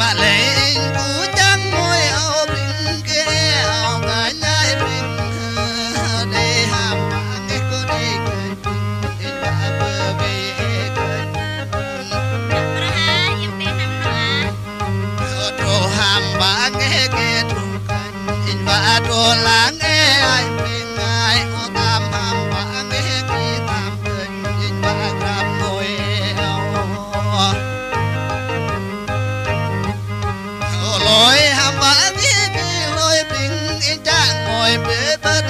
mà lấy cú trắng môi ao bình kia ao ngài nhai bình để ham mà cái cô đi cười và bờ về cười đồ ham bà nghe kia thủ canh và đồ lá nghe ai bình ai o tam ham bà nghe kia tam cười và làm ngồi lối ham bà nghe lối bình in cha ngồi bế bên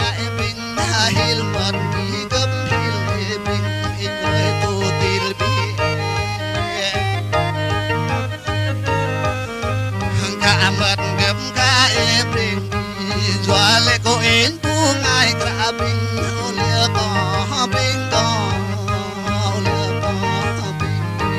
ai bình hil mật đi gấp hil bình in người tu til bi cả mật gấp cả bình doa lệ cô in tu ngay cả bình lừa có bình có lừa có bình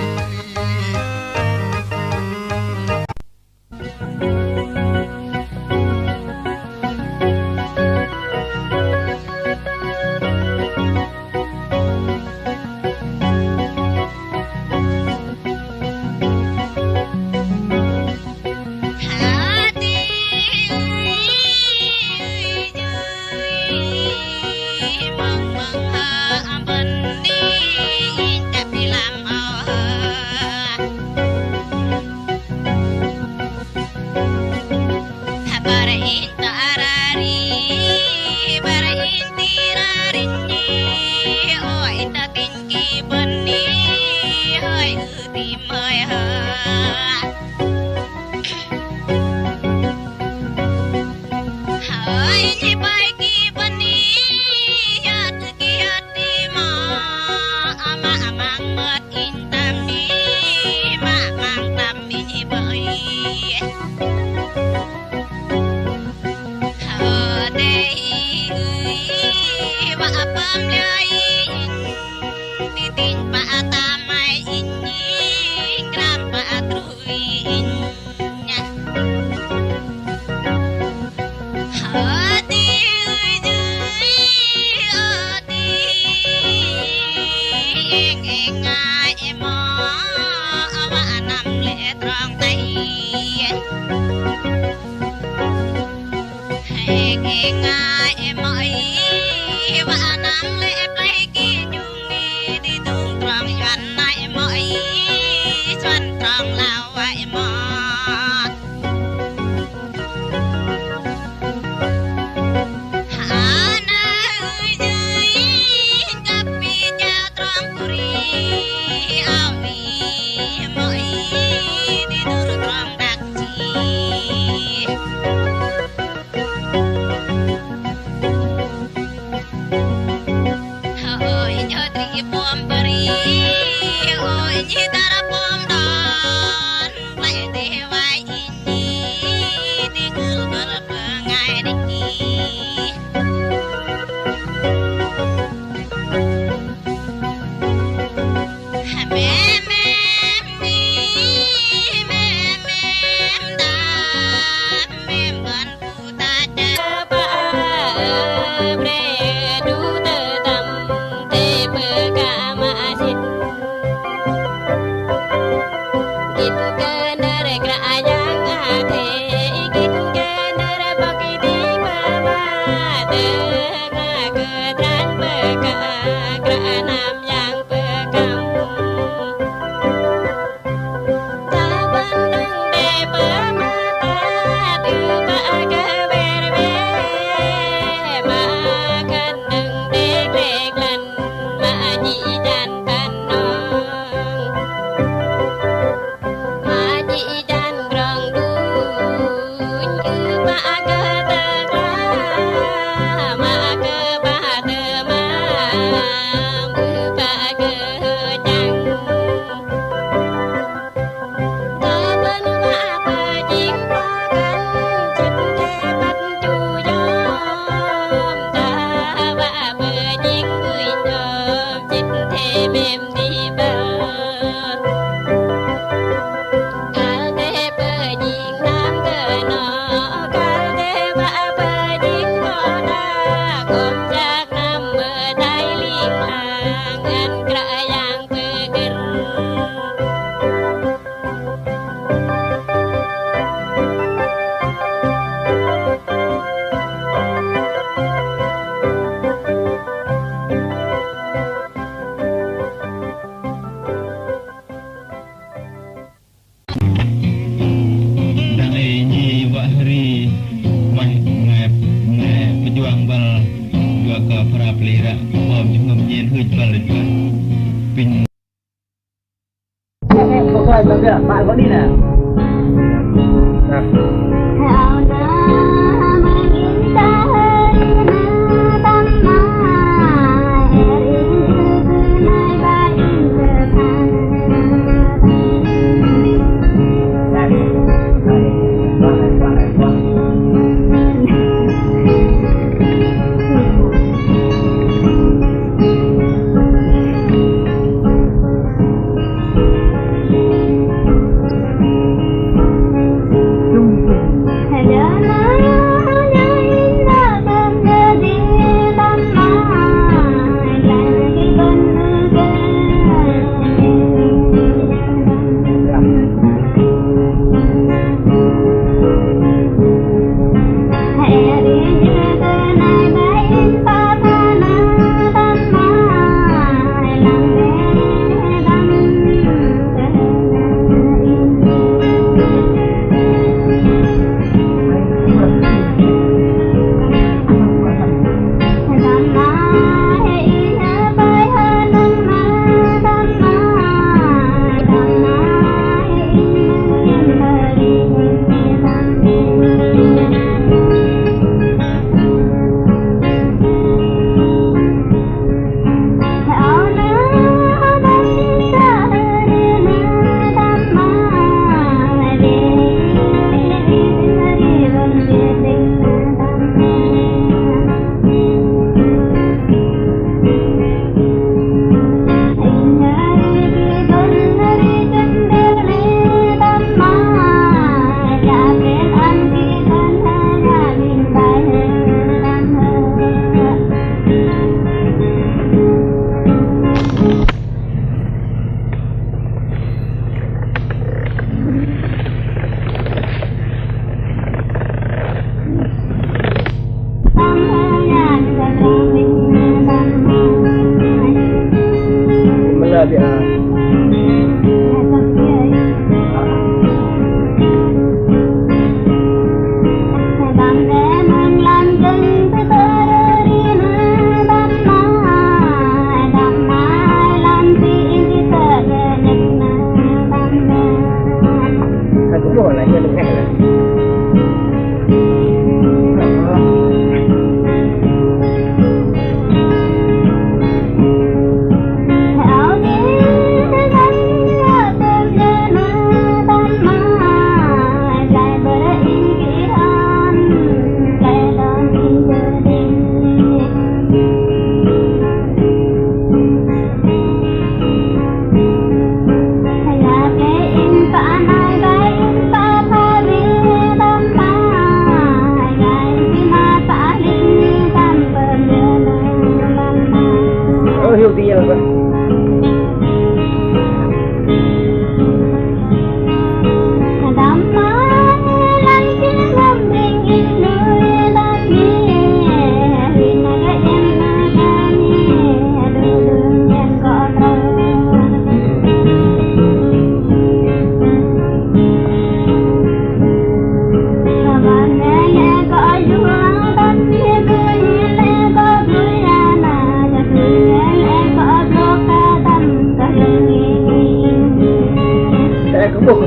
rồi bây giờ bạn có đi nè.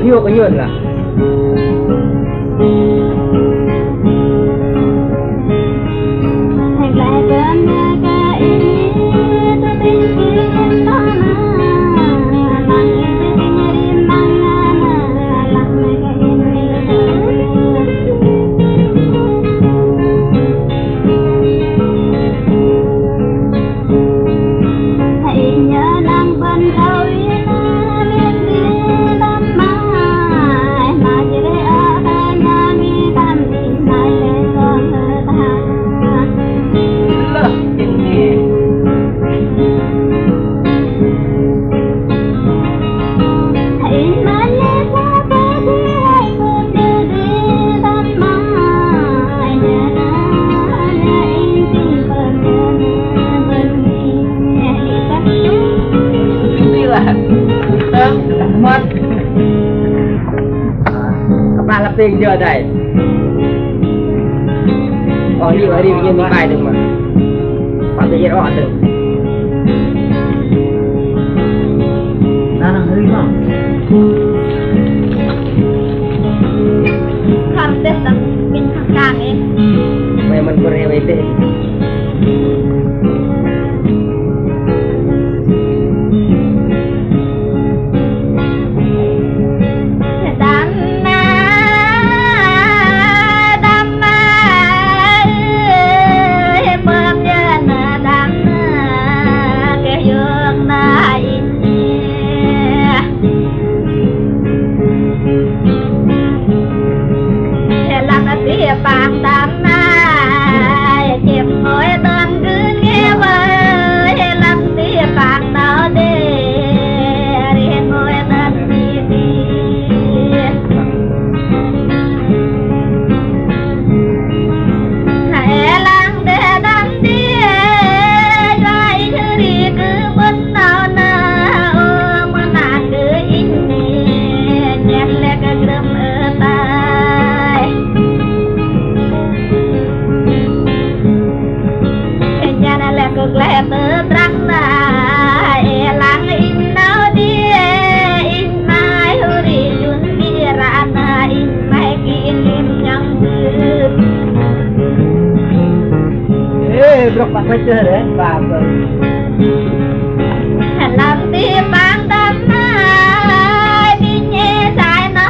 Hiu có nhờn là tiền giờ đây ở đi như bài được mà bạn tự nhiên họ được nó là hơi mỏng quay chơi đấy và làm đi bán đam na đi nhẹ dài nó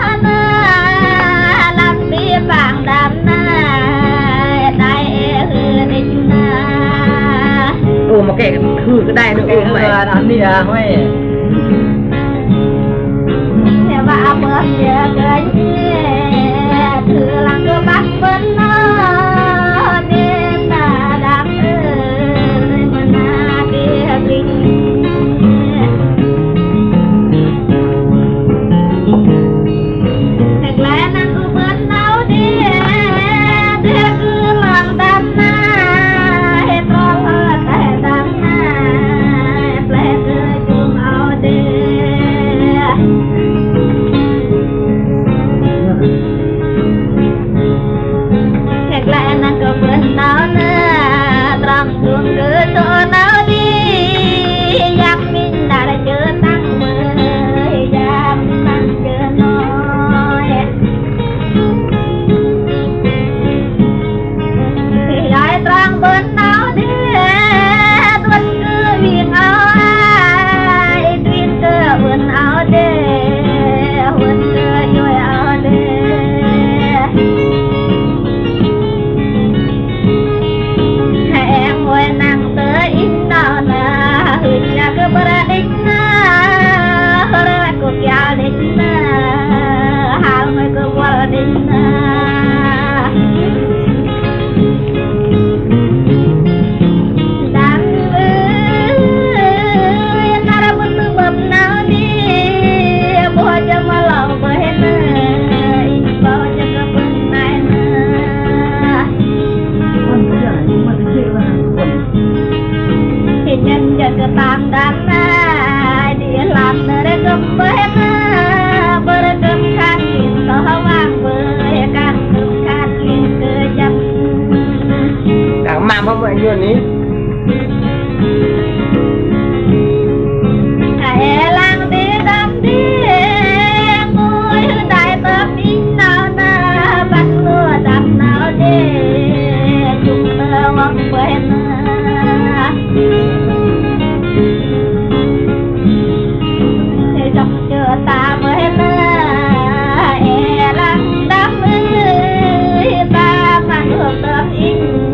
làm đi bán đam na đại hư đình na mà cái hư cái đai nữa vậy ăn đi à thôi sẽ va bớt giờ cái thử làm cái bắt bên nó nên là đam ơi mà na kia kinh không mọi người ý hãy lang đi đắm đi ngồi đại tâm in nào na bắt lúa đắm nào đi chúng ta mong quên thì trong chờ ta mới lang đắm ta mang hương tâm in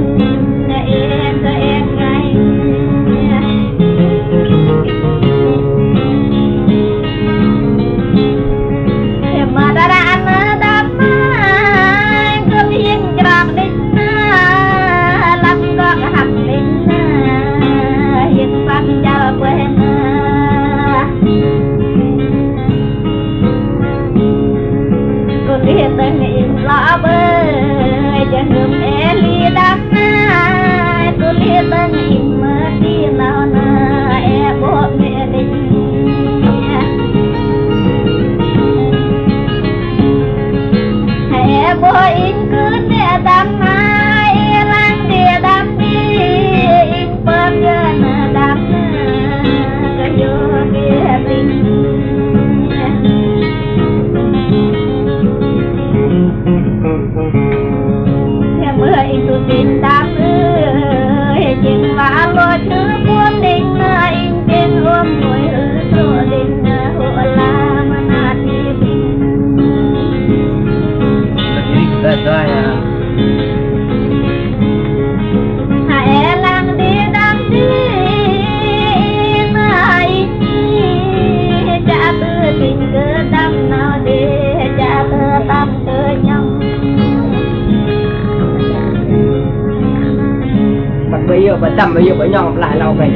tầm bây giờ với nhau lại nào vậy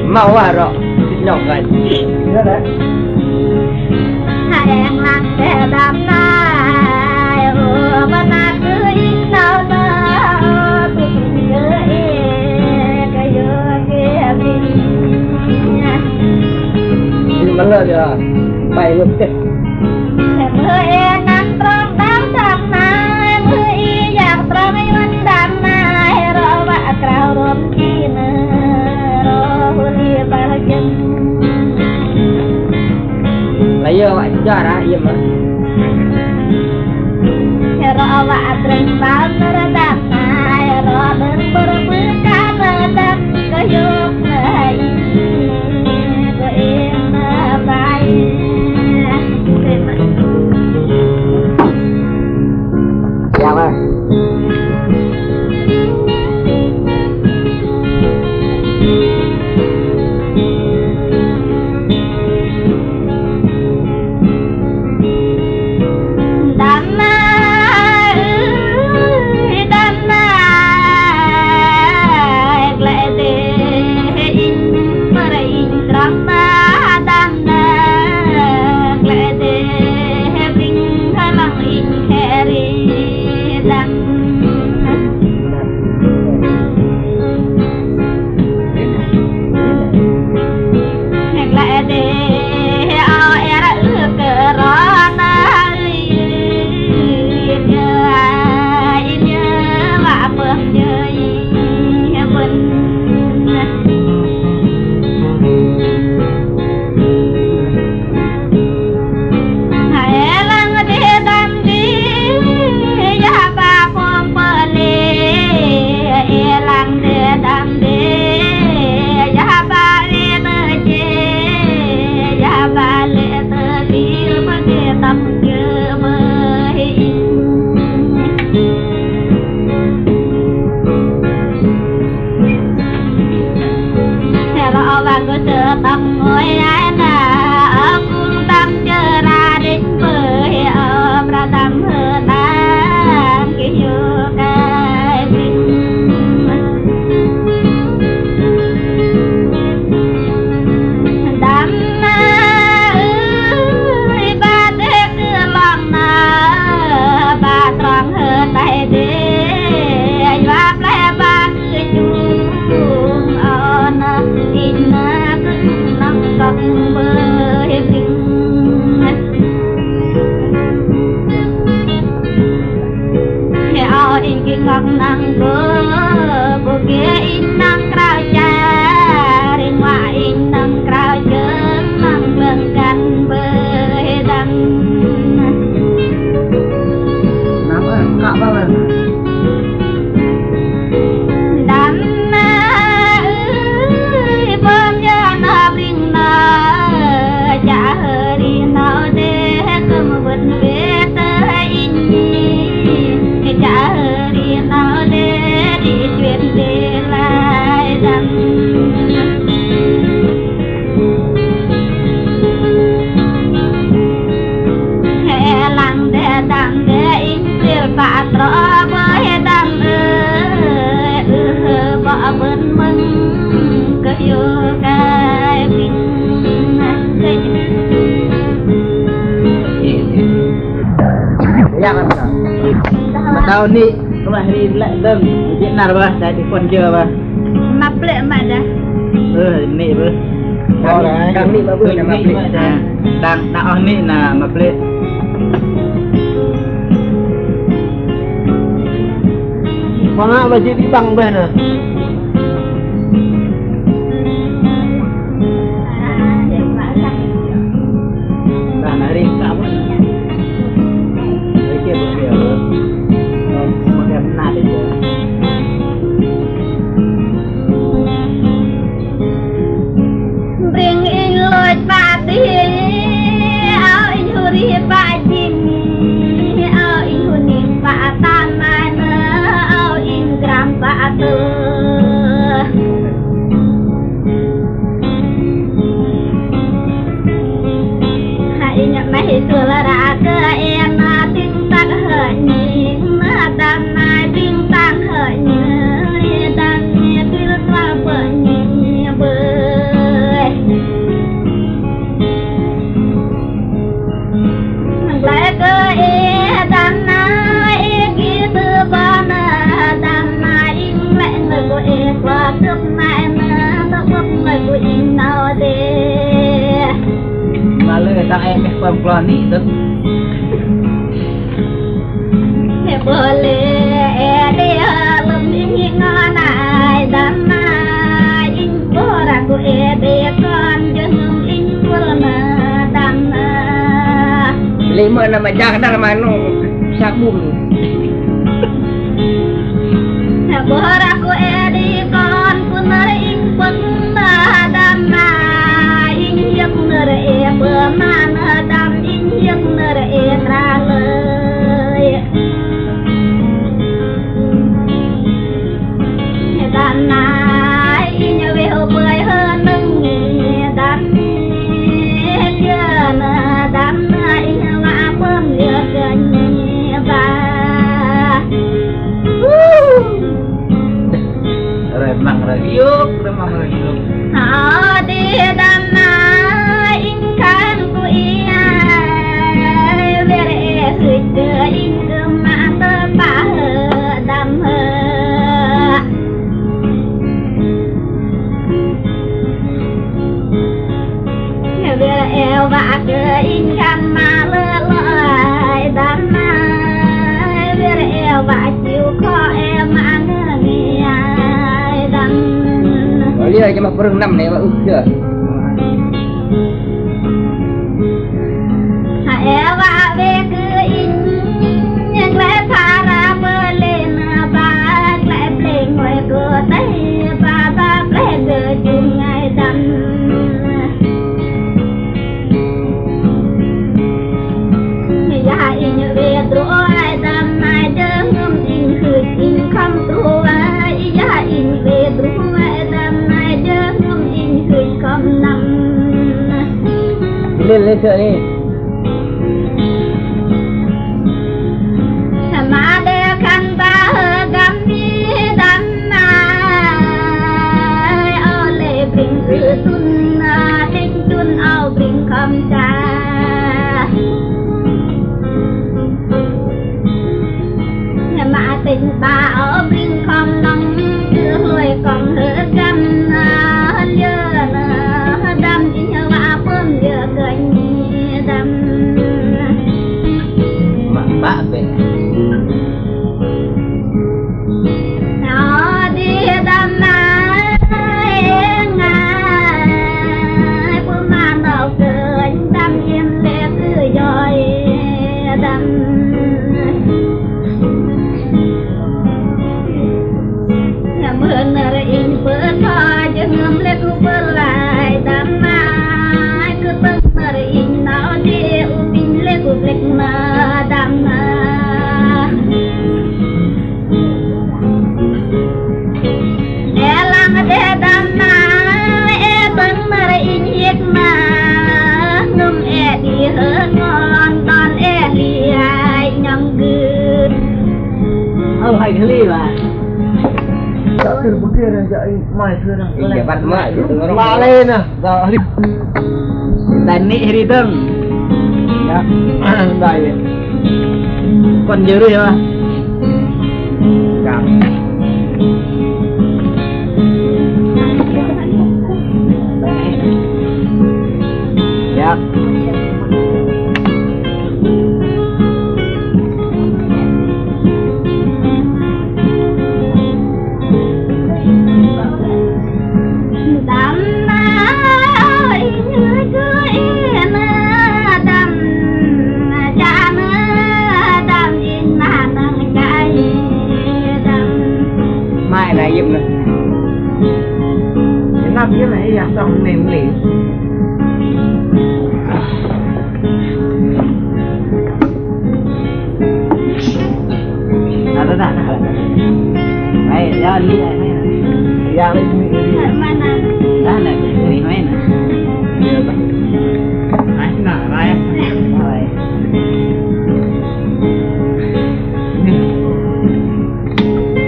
mau à rồi nhỏ vậy đó đấy hai em lang để đam na mà na cứ in nào na tụi nhớ cái giờ kia đi mà lơ giờ bay luôn chết em ơi nắng trong đám đam na em ơi giặc trong anh đam na Krau rom kina rohuli barjam lấy giờ vậy cho ra im mà rawa treng ban radam có đơn bờ bước cá bờ đất có dục này có em bay dạ vâng Tahun ni rumah ni lek dem Vietnam apa dah dikon je apa maplek mana ni apa kang ni apa nama maplek dan dah ni na maplek mana baju di bang mana dah hari kamu bring in lôi ba tí ao in huri ba jin ao in huni ba tan mana ao in gram ba tu hai nhập mấy tu la ra cơ em na tin tak hơi nhìn na tan na tin tak hơi nhìn tan nghe tu la bờ nhìn bờ lại cơ e tan na e gitu bana tan na in lại người của e qua cấp mai na tóc người của in nào de malu tak em perempuan ni tu boleh dia lebih nganai dan naik orang ku dia kan jangan ingurna dan lima nama jangan dalam manu sabun Boraku edi kon puner ing pena dam na ing yak ner e pemana dam ing yak ner e tralei dam na ing we ho bơi hơn nâng dam kia na dam na ing wa pem yak ba remang rayuk di dana ingkan ku iya bere hede ing mata bah dam he bere el ba ke ingkan malelai dana bere el ba chiu kho em ăn Lý này cho mà bưng năm này mà chưa hãy và về cứ in những lẽ thà ra mơ lên ba lẽ lên ngoài cửa tây ba lẽ đưa chung ngày đâm ya in về rồi đâm mai đơm ngâm in khơi in không trôi ya in về rồi không nằm lên sợ đi mà để khăn ba gam đi đâm ai ở lệ bình cứ tuân tinh tuân ao bình không cha mà tình ba ở bình không nông chưa hơi còn hứa gam đam in hoa bơm giờ gần đam bạ về nó đi đam ngay bơm mà đầu cười đam im lẽ cứ rồi đam mưa nở in bữa thôi chứ ngâm lẽ cứ bơ lại đam in nào đi upin le ku brek na dam na elang de dam na e bang mar in yek na num e di hơ ngon ton e li ai nhang gư hay cái ly mà từ bữa kia này dậy mày thưa nào cái bắt mãi mà lên à giờ đánh nị đi từng đây còn nhớ đi hả cảm dạ mai này dùm nè cái năm cái này dạng xong mềm lì đó đây ra đi này dạng lên mana đó là đi mấy nè anh nở đây rồi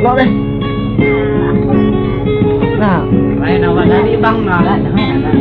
lo đây nào vậy nào mà đi băng nào đấy mấy nè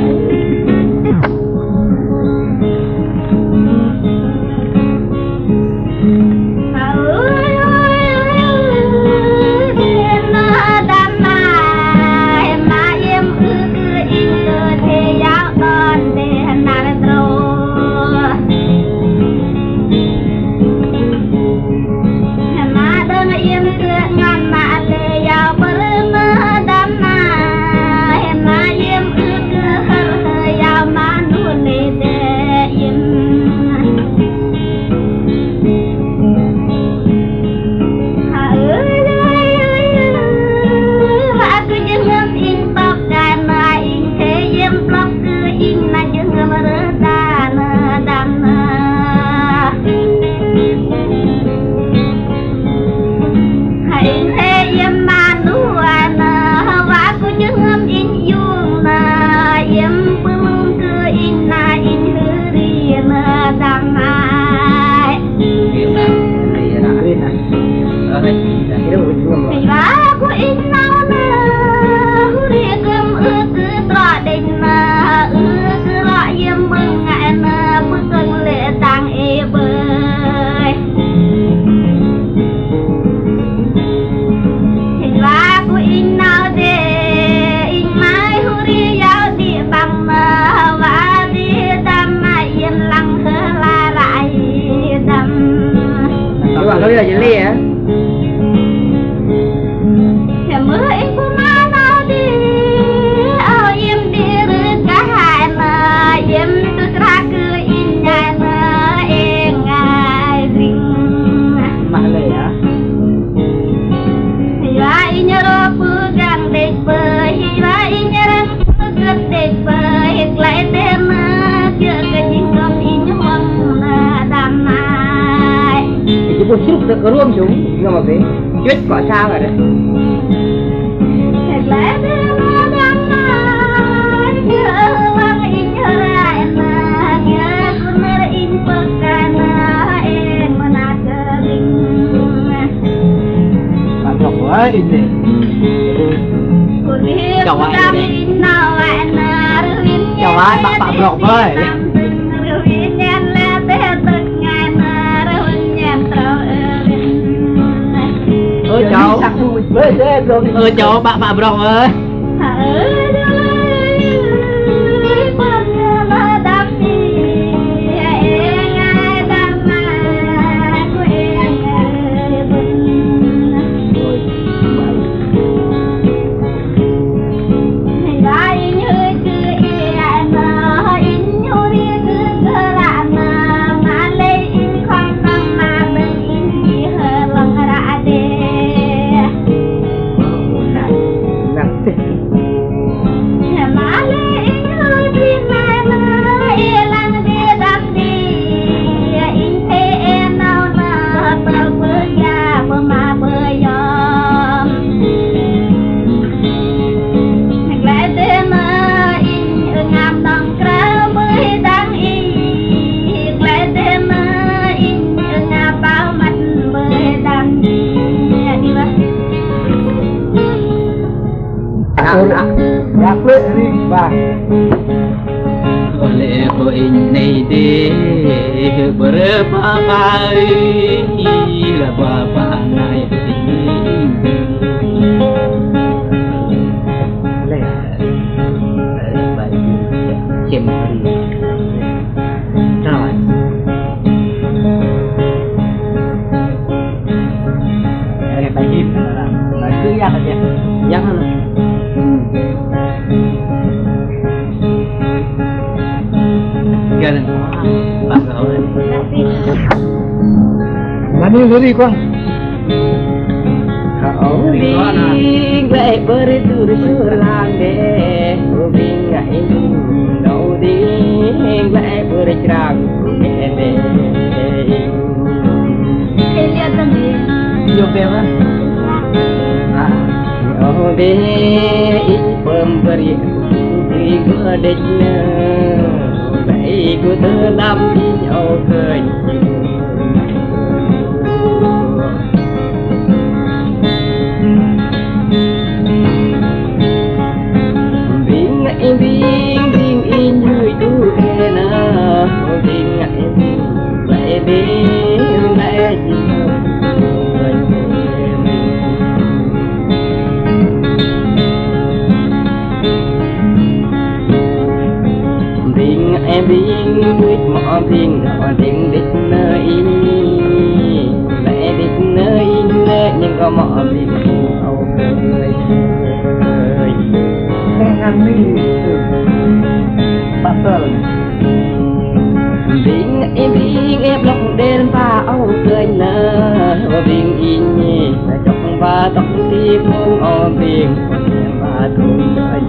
giờ chỉ li hả mưa in của má nào đi im đi rước cả hai mà im tôi ra cứ in nhà mà em ngày bình mà lệ hả ya in nhớ bữa gang đẹp bơi ya in nhớ bữa đẹp bơi lại tên chưa cái gì con in hoang đam mai cái bộ xúc được có luôn chúng nhưng mà cái chết quả sao rồi đấy lại tên đam mai chưa mang in nhớ lại mà nhớ con mơ in bờ cạn em mà nát bình bạn học quá đi nè chào ai bạn học ơi cháu bạn học ơi Nhạc lên đi bà oleh ini di berapa kali lah bapak naik chim rồi đây bài chim là cứ ra là dắt hơn gia đình bạn rồi là đi con về bơi từ làng để mình ngày đầu tiên về bơi trăng về vô về á ở đây ít bơm bơi đi cửa địch vậy cứ từ năm đi nhau cười Bing in hơi tu kê na Bing ngại lại đi lại Bing ngại bing quyết mỏ bing đỏ bing đích nơi in lại đích nơi in nhưng có mỏ bing âu cười ăn đi pasal Bing em lọc đen và âu cười nở Bing in chọc và tóc đi buông o bing em và thương đời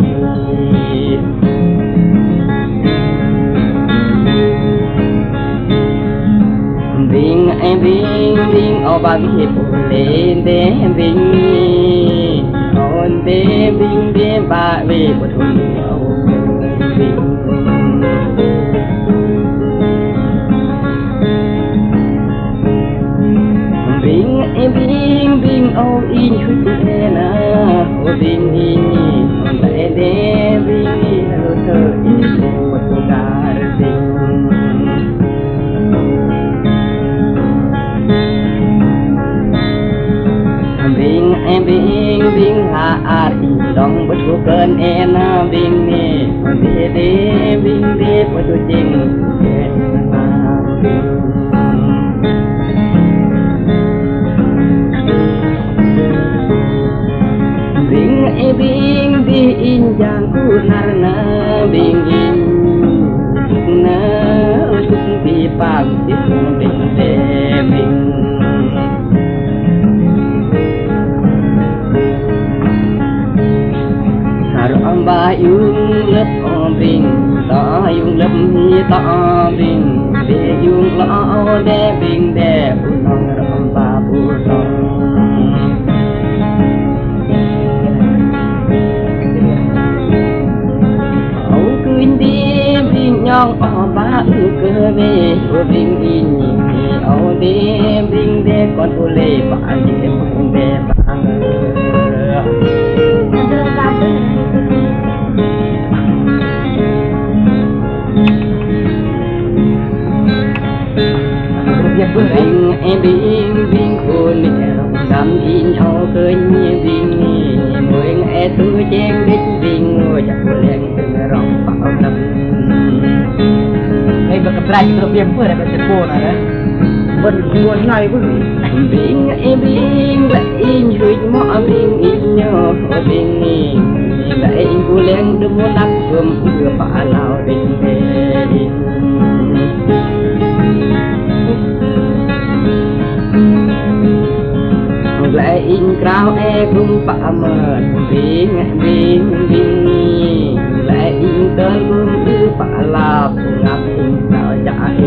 Bing o ba hiệp lên để bing on để bing để ba về một thôn âu Bing oh in chude na oh bing in lại để bing hello thơ in một dar bing ha ar dong bất cứ cơn em bing nè để bing để bất cứ tình narna bingin na di pag di bing har amba yung lấp bing ta yung lấp hi ta bing de yung lao de bing de punong amba punong nhong ở ba cơ về bring in ở đêm bring đê con ô lê ba đêm bring đê ba bring em bring khôn đam in ở cơ nhẹ bring mười em tu chen đích bring ngồi chặt lên từng rong bao năm Bekerja terus yang pun ada telefon ada. Buat ngai pun. Bing lại in ruột mỏ bing in nhớ bing lại in cô lên đừng muốn nắp cơm vừa phá lao đình đình lại in cao e cũng phá mờ bing lại in tới cũng cứ phá lao ngập sao chạy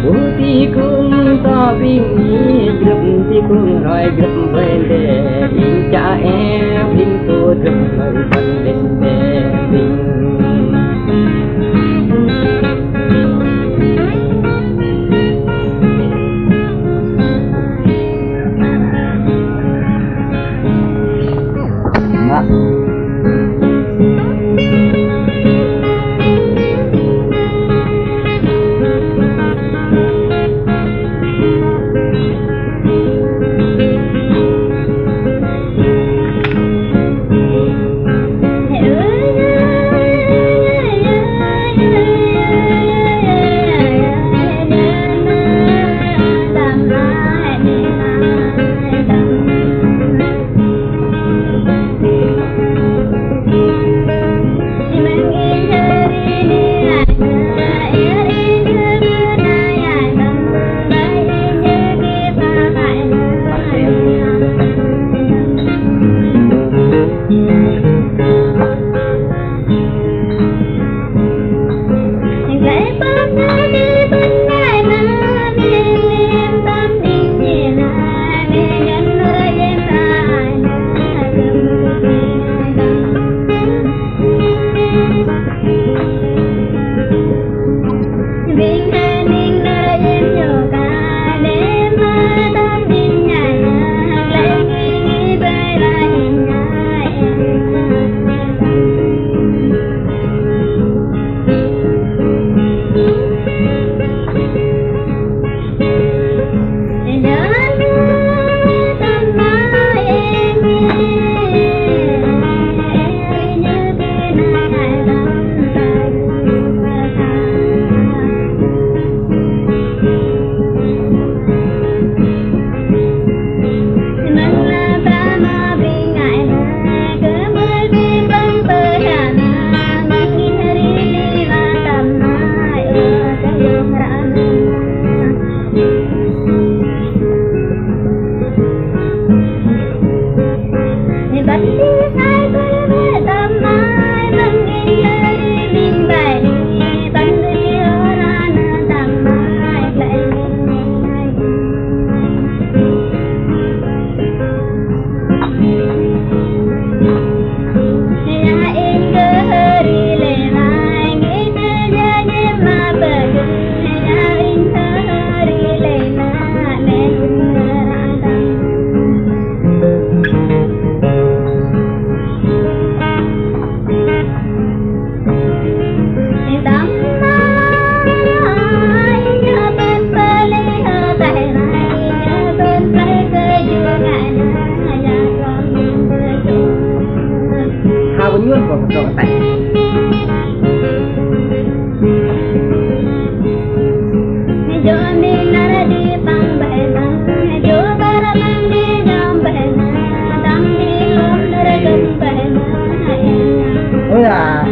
bố thì cũng to vinh group thì cũng rồi group bên để in cha em in tôi group rồi phần bên để Hãy subscribe cho kênh Ghiền Mì Gõ để không bỏ lỡ những video hấp dẫn. à.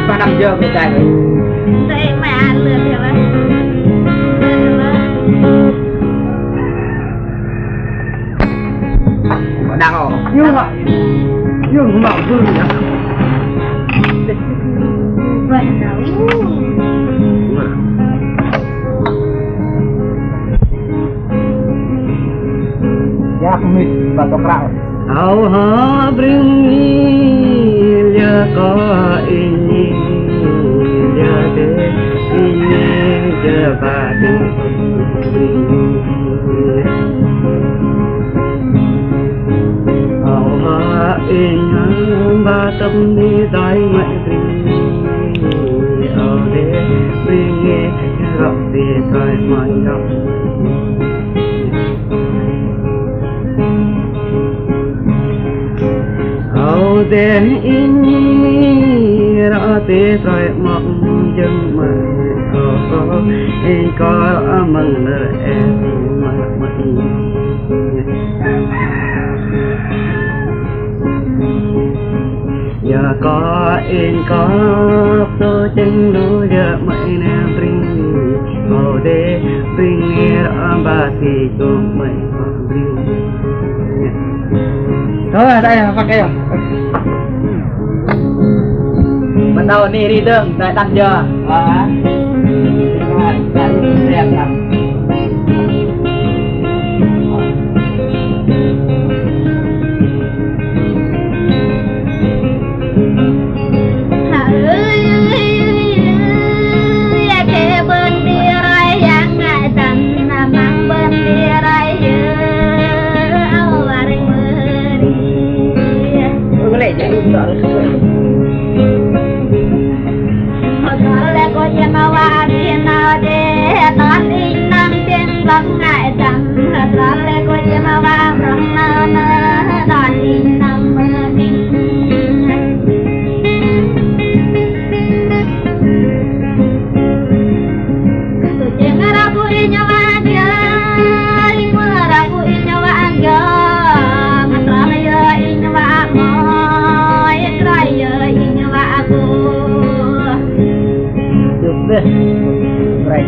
ba năm giờ về chạy rồi đây mà ăn lượt thì vậy đang ở nhưng không bảo vương nhá vậy đâu ya kumit batok rao Áo hó bring giờ có ini giờ thế ini giờ ba đi áo hó in ba tâm đi dài mãi bring áo thế bring gặp đi dài mãi gặp áo đen ini ra tê trái mộng dân mà có mừng nở em mà giờ có in có tôi chân lối giờ mày nè bring áo đen bring ra ba thì cùng mày bring thôi đây là phát cái bắt đầu đi đường tại đặt giờ đẹp lắm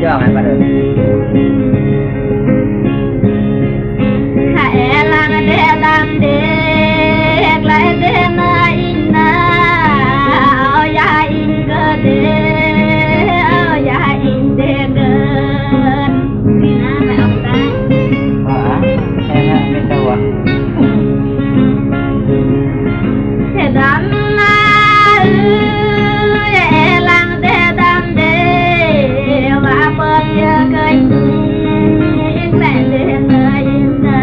cho hãy bắt đầu hãy làm để đam để lại để na in na ya in cơ để ya in để gần đi na mẹ ông ta em biết đâu à thế đam na lang để đam để và bớt giờ cơn mẹ để na in na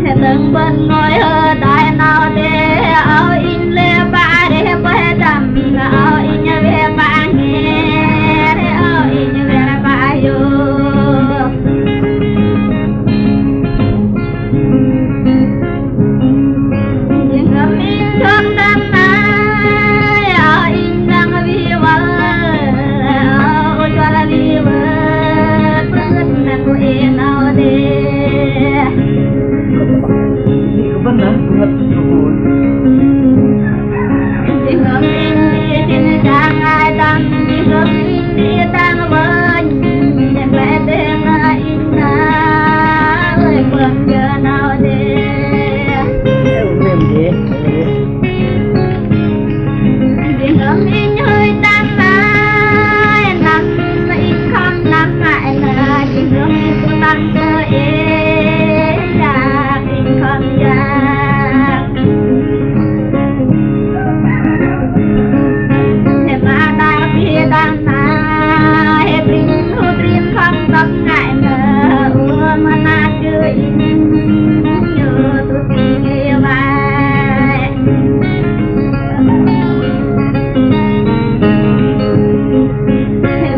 thế từng bên ngồi ở đại nào để ở in lê ba để bơi đầm ở in nhà về ba nghe để ở in nhà về ba yêu nhưng ngắm in trong đêm nay ở in đang vi vơ ôi cho là vi vơ bớt là cô yên nào để vấn đề ngất rồi tình ngắm in đi trên trang ai đang đi ngắm in đi đang bên em lại tên là in na ơi quên giờ nào để mềm gì tình ngắm in hơi tan lại nằm in không nằm lại là tình ngắm in của tan cơ là in không ra đang na hếtrin hút rin không tâm ngại ngờ mà na chơi nhớ tôi thì vai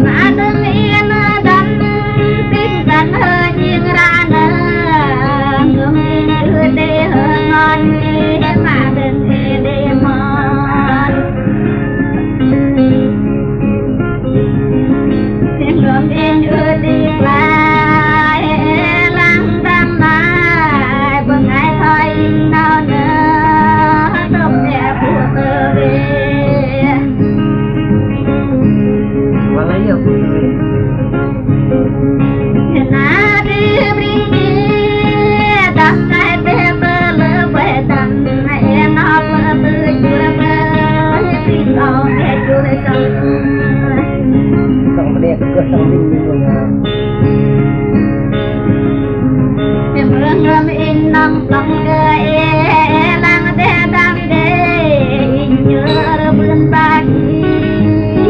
mà đừng yên đắm tin rằng hơi nhiên ra nở ngưỡng đưa để hơn ngon mà đừng để mòn ngưỡng in ưa đi lại lang đam lại bằng ai thôi nào nữa Có sao mình luôn à. em răng in nằm lòng lang đê đam đê nhớ bươn ba đi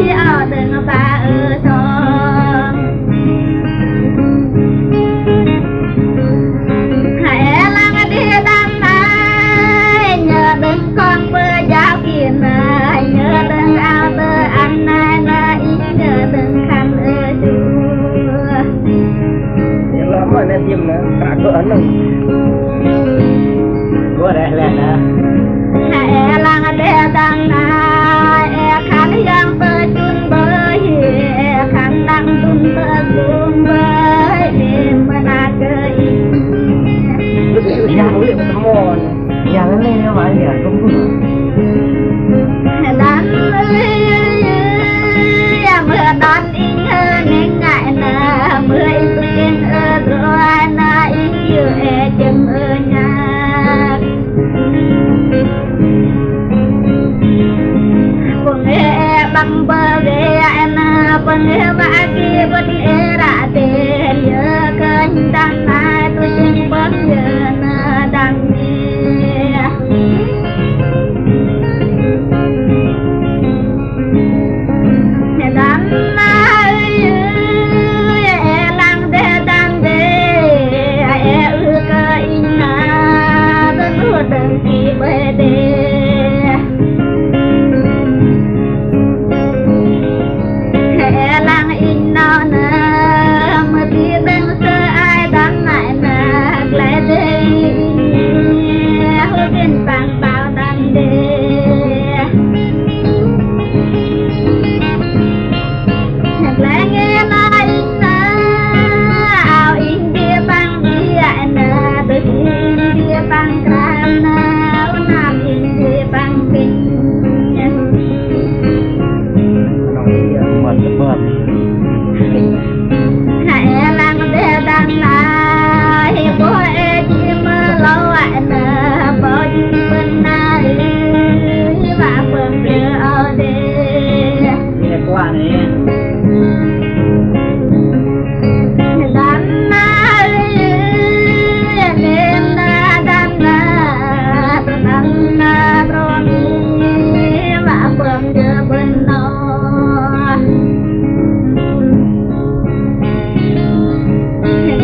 ở đường ba ở thong hãy lang đê đam này nhớ đừng con bơ giáo kiền này nhớ đừng ao tơ ăn này này nhớ đừng khăn ở chùa Yang lama nak diam nak, tak ada anak. Gua dah lah. hãy lang đê đam này khăn yang tơ chun bơi khăn đang chun tơ chun bơi mà na chơi Yang boleh bertemu. Yang ni ni mana dia? Tunggu. đan mưa đón in nên ngại nà mưa in yên rồi na in yêu chừng nhà cùng bằng bờ về na bằng ba kia vẫn ra tiền nhớ cơn đang na tôi yên bớt giờ na đang đan lang đê đan đê cơ in na đơn đơn kỳ bê đê lang in na na mà đi bên sơ ai đan lại na lại đê hô bên tàng bao đan đê lại nghe nói na ao in dia bang dia na tôi in dia bang kan na nam in dia bang kinh Anak dia buat sebab. hãy lang đê đăng na hi bố e chi mơ lâu ạ na bố chi bên na và phường đưa ở đây Ini kuat ni. đan na lên na đan na đan na rồi và phường đưa bên nó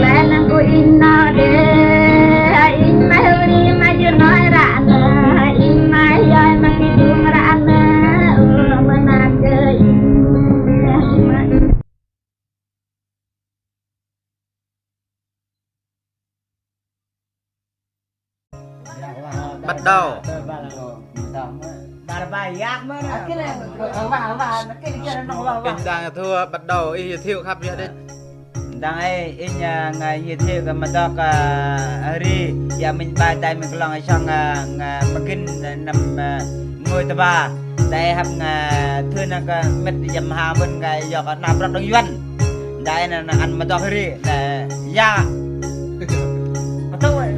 lại là cô in nó để in mai hơi mai chưa nói ra nè in mai rồi mà khi đúng ra nè mà nạt chơi bắt đầu Bar bayar mana? kinh đang thua bắt đầu y thiệu khắp gia đình Đang ấy in ngày như thế cái mà đó cả ri giờ mình bài tay mình lòng ai sang makin nằm ngồi tập ba đây hấp thưa nó cái mệt dầm hà bên cái giờ cái nạp rất đông doanh đây là ăn mà đó ri là ya mà tôi ơi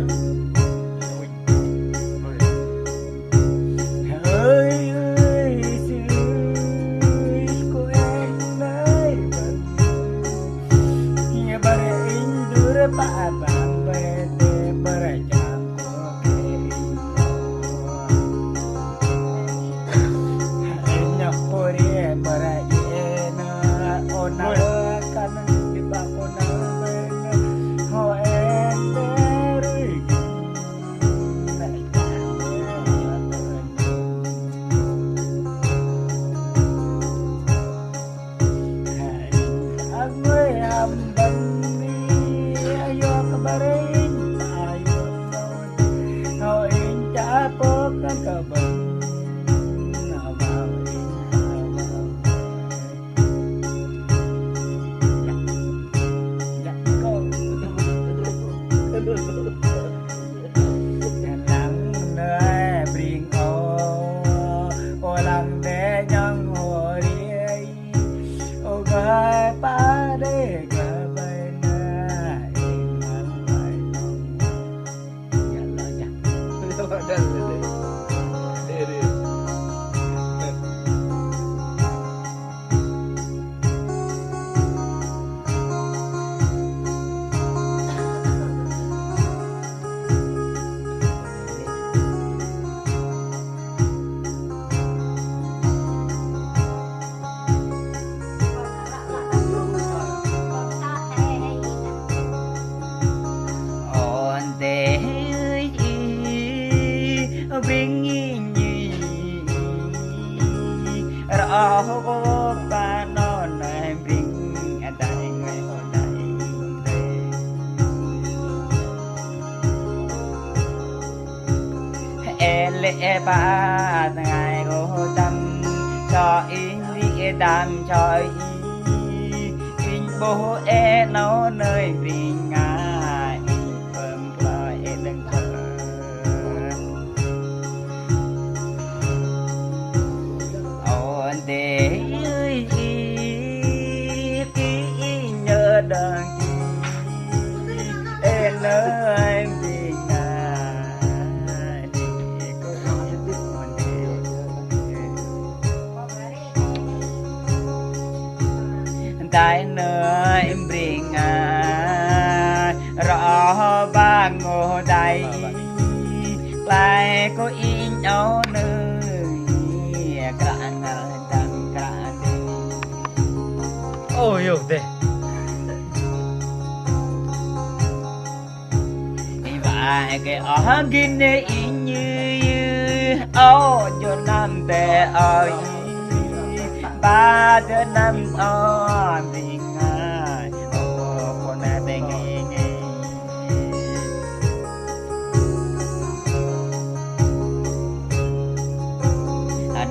Abang bete berjangkau hanya puri berjena ona kanan di bakuna bena ho lệ ba ngày cô tâm cho in đi đam cho in bố nấu nơi vì ngài phần lời đừng thở ôn để ký nhớ đời nơi vì ngài tại nơi bình rõ ba ngô đại lại có in nhau nơi cả đằng cả ôi hiểu thế và cái ở kinh in như ô cho năm tệ ơi ba đứa năm ở bình ai ô con này bên nghe nghe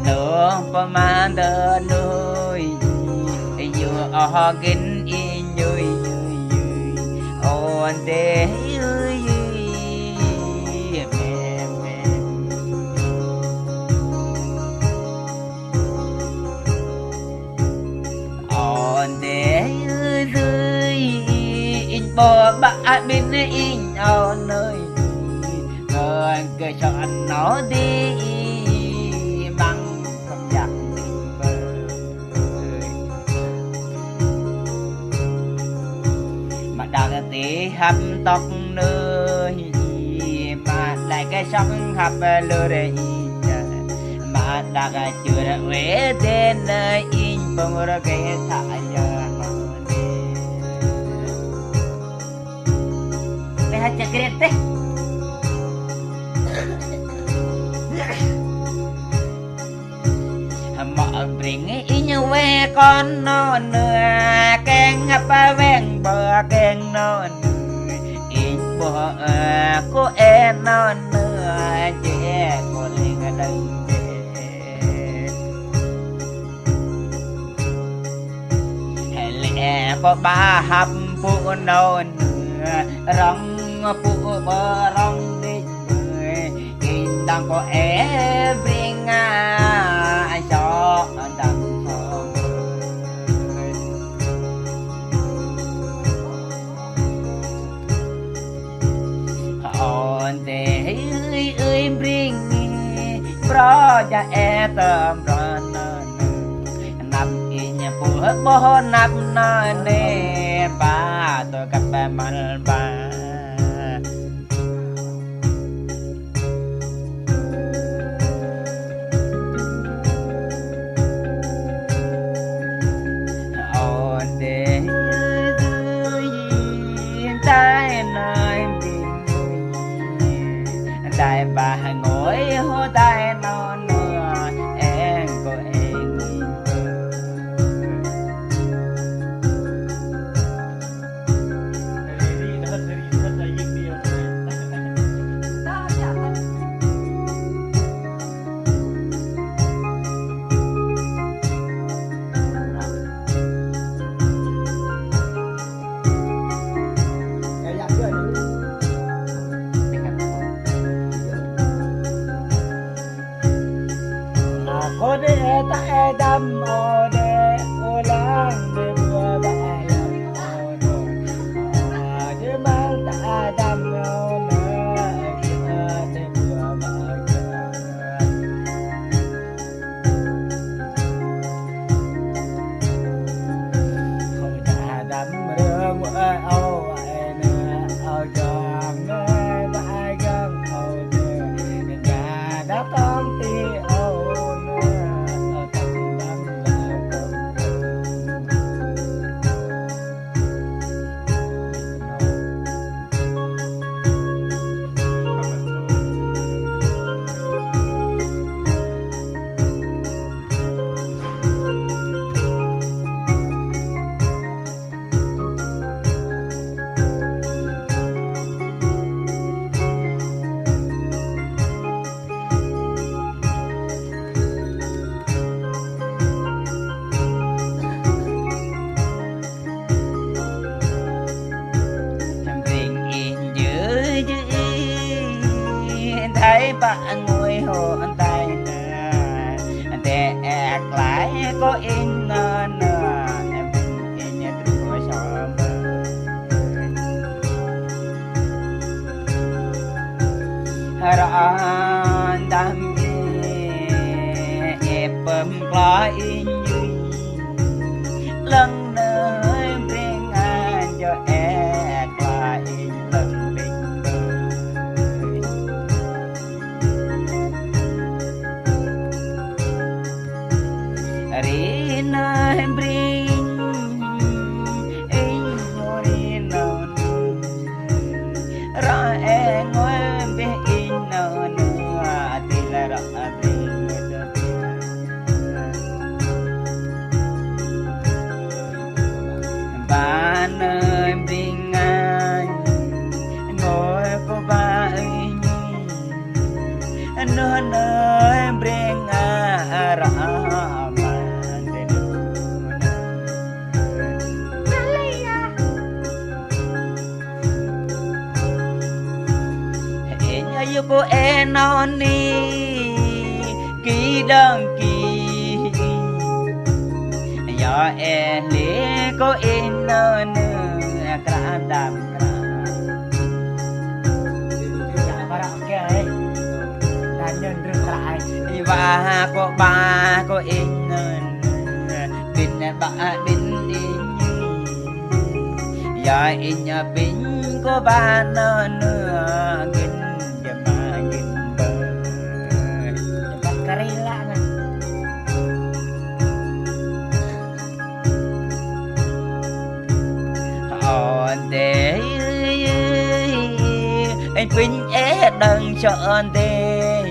nữa có mang đỡ nuôi vừa ở kinh in như ôn để bờ bãi bên in ở nơi người cười chọn nó đi bằng không giặc tình bơi mà đang tí hấp tóc nơi mà lại cái sóc hấp lừa đây mà đang chưa đã quê tên nơi in bông ra cái thả hacha kerete mở bring inya we con non keng apa ven bờ keng non in bờ cô non che cô linh đằng hay lẽ có ba hấp phụ non rong phụ bờ rong đi in đang có bring cho đằng on để ơi bring pro cho tầm ron nằm in phụ bò nằm nè ba tôi cặp mal ba đại bà ngồi hô tay non nửa em có em ô đê ta đâm ô đê ô lang đê bùa bạ lầm ô đê đê mang ta đâm ô nơ đê bùa bạ không ta đâm rương ô ai nơ ô giòn nơ bạ găng ô đê nhà đã con ti ô bạn ngồi hồ tay để lại có in nửa em bình nhẹ trôi sầu ra đam bơm lại như lần nơi riêng anh cho em lại lần bình bơi ri nơi bring anh ngồi non ra em ngồi bên in non thì là rõ bạn ơi bình an ngồi có bạn nơi nơi bình an ra bạn đến em yêu cô em non đi kỳ đăng kỳ do em lẽ có em nơ cả đam cả barang cái đàn nhân rừng lại và có ba có em bình ba bình do em bình có ba nơ kinh mà kinh bờ bắt cari lại để anh bình é đằng chọn để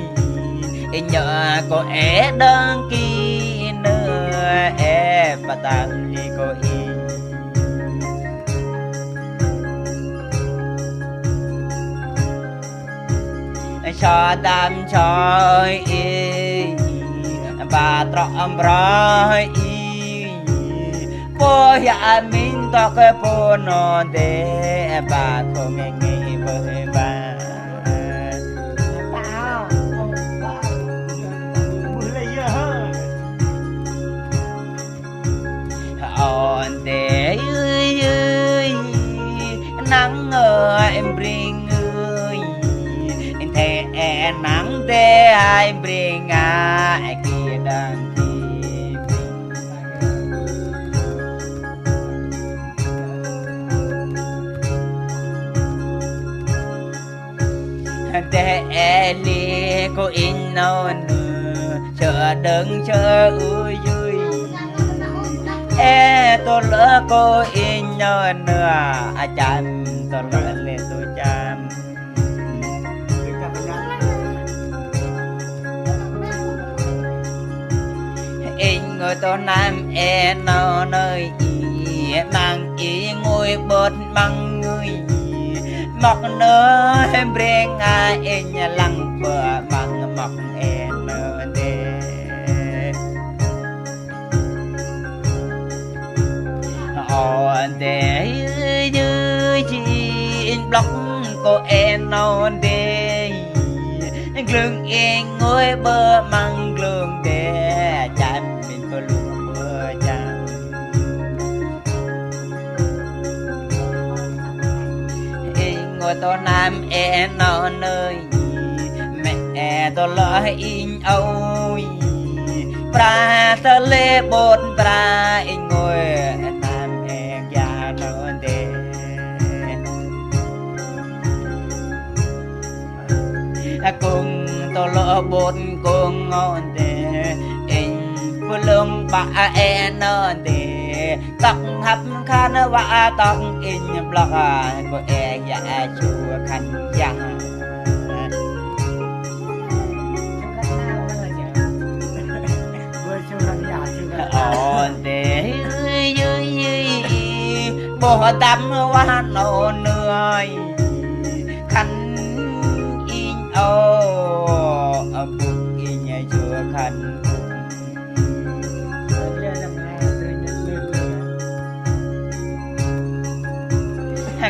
anh nhớ có é đằng kia nữa é bà tạm đi có in cho đam cho bà trộm rồi cô ya mình to cái phố nó để bà không nghe nghe với bà tao on để nắng em bring ơi em thề nắng để ai bring ai kia đang để li cô in non chờ đừng chờ ui vui tôi lỡ cô in non nữa chăm tôi lỡ lên tôi chăm in người tôi nam nó nơi nàng ý ngồi bớt bằng người mọc nơi bring ai nhà lăng bờ bằng mọc em đê họ để như chị block cô em non đê lưng em ngồi bờ mang lưng để chạm mình có luôn bờ chạm ngồi tôi nam em nó nơi mẹ tôi lỡ in ôi pra tơ lê bột pra in ngồi nam em già nó đê cùng tôi lỡ bột cùng ngon đê in vừa lưng bà em nó đê tóc hấp khăn và tóc in block của em dạ chùa khăn giang để bỏ tắm hoa nổ nơi khăn in ô bụng in nhà chùa khăn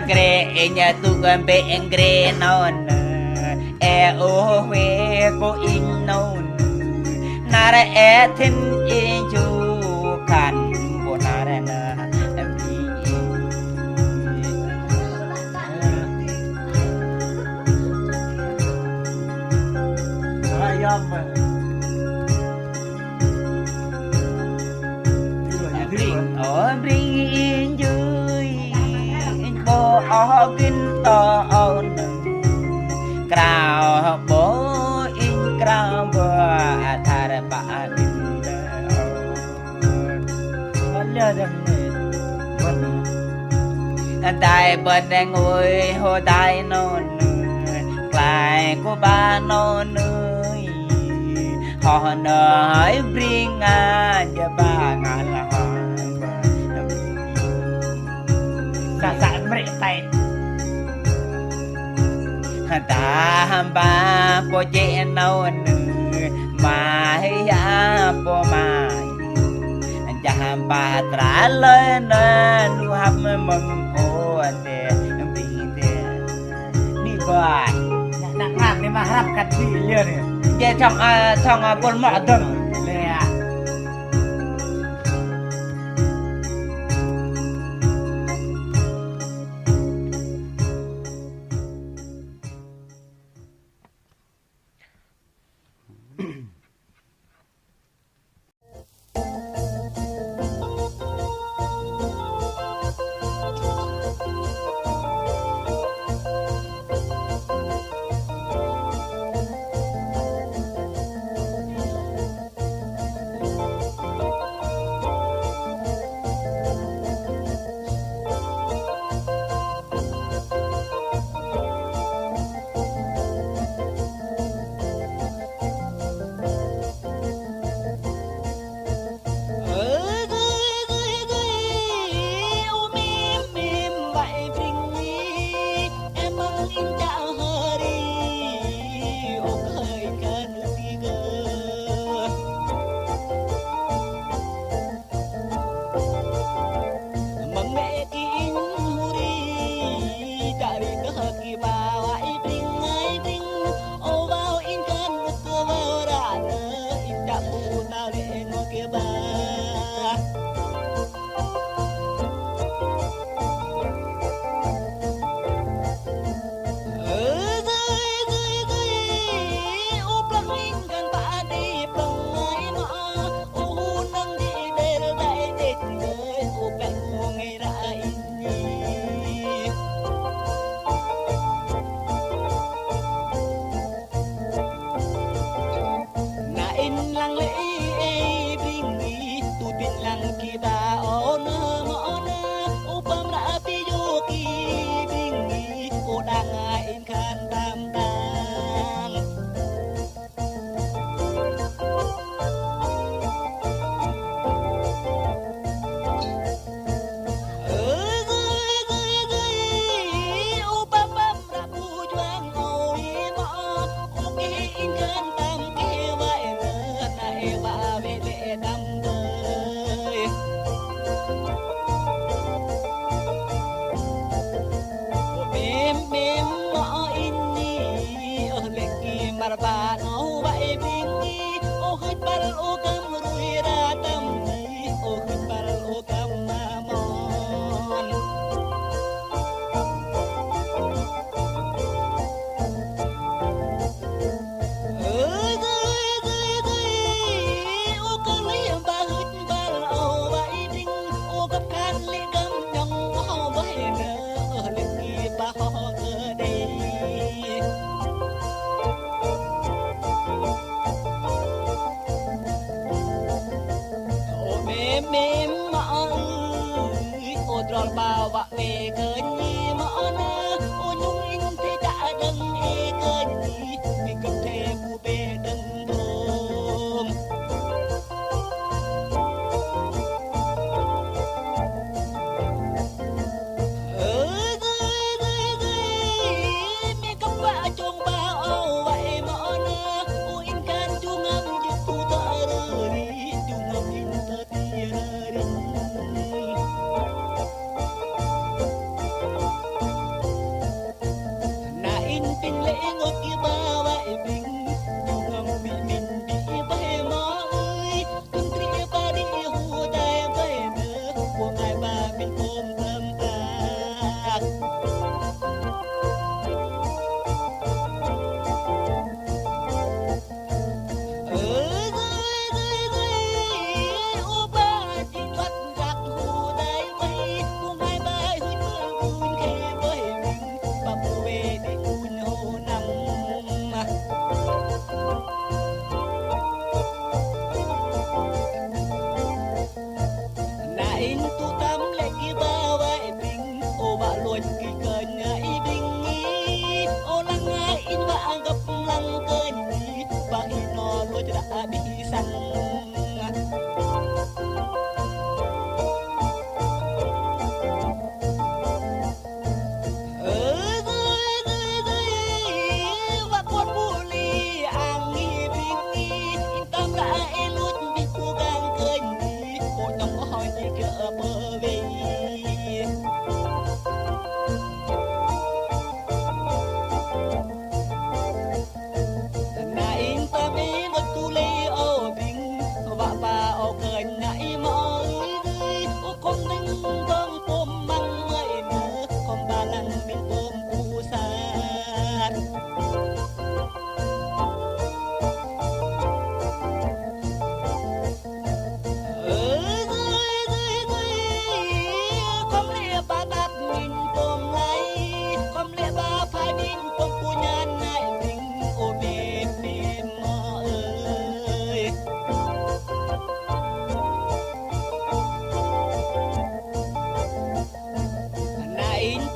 gre enya tu gambe engre non ô huê cô in nâu nà ra e thiên in chu khăn bộ nà ra nà em đi bring in dưới bộ gin to on krao bo in krao bo thar ba din da đại bần đang ngồi hồ đại non lại của ba non ơi họ nói bring cho ba ngàn là họ cả sạn mẹ tay ta ba po che nâu mà ya po mà cha ba trả lên nu hấp mừng ô để bị để đi qua nặng nặng để mà hấp cắt đi liền vậy trong con mọ từng nè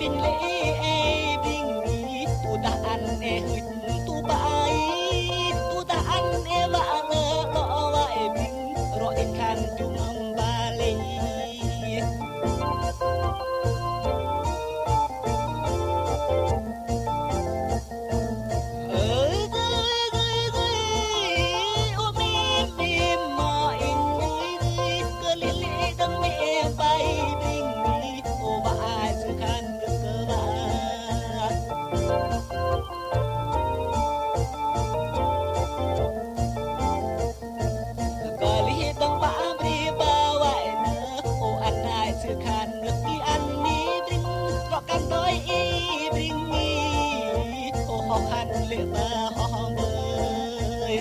pin lệ e bình tu ta ăn e hụt tu bay tu ta ăn e vạ lơ lọ vại bình rồi in khăn chung ba lê lệ ba hò bơi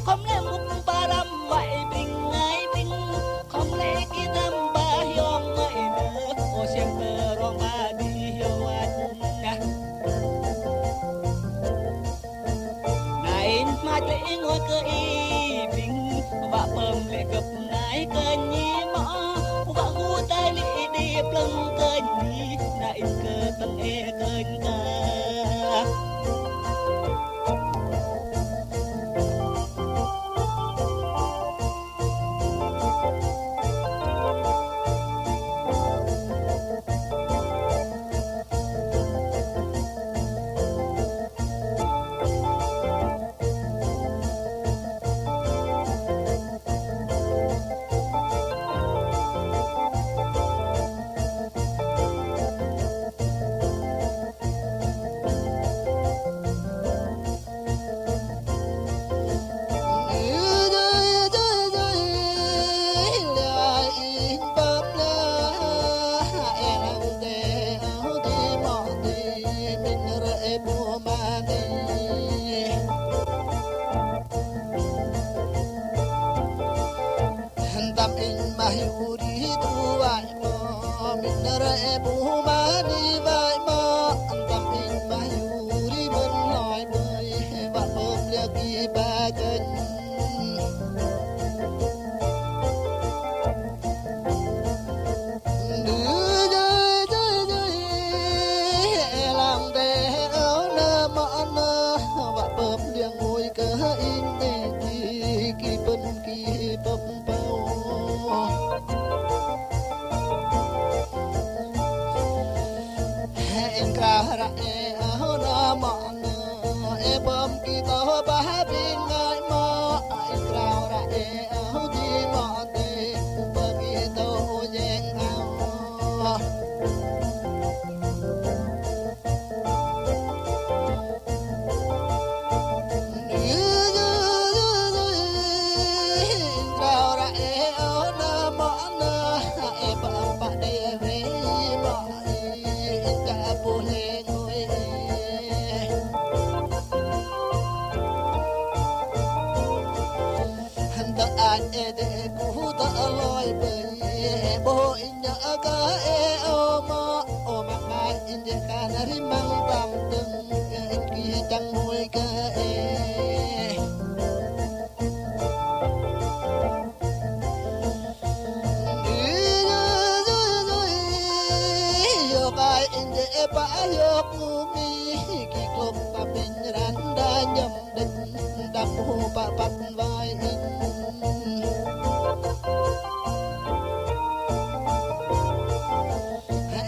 không lẽ mục ba đâm vậy bình ngay bình không lẽ kia đâm ba hiom vậy nữa ô xem tờ rong ba đi hiu anh này mà lẽ ngồi cơ y bình và bơm lệ gặp nái cơ nhi mõ và gu tay lệ đi plâng cơ nhi nai cơ tầng e cơ ca Mahuri tu vai mo minara e bu mani vai mo tam in mahuri mun loi bơi vạn bơm lia ki ba chân nữ chơi chơi chơi làm để áo nơ mõ nơ vạn bơm lia ngồi cờ in để ki bân ki bơm bao em ra ra e áo na mọ e bom ki to ba bin ngai mọ em ra e áo di mọ te ba ki to yen áo ra e áo na mọ e bom ba de ve mọ boleh ngồi hendak ada ku tak loi bơi bôi nhớ cả oma oma mai inje kanari mang tam từng kia chẳng môi cả ba yok ngumi ki klop ta bin ran da nhầm định đập hồ ba bắt vai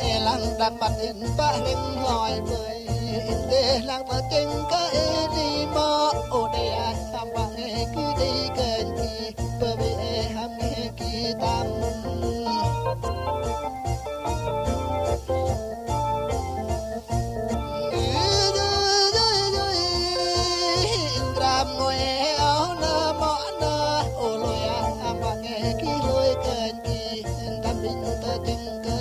e lang đập bắt in ba lên lòi bơi in de lang ta chân ka e đi mo o de a tham ba nghe cứ đi kền ki bơ bê e ham nghe ki tam ngồi áo na mõ na ô lôi am ba nghe ki lôi kền ki tam định ta chân cơ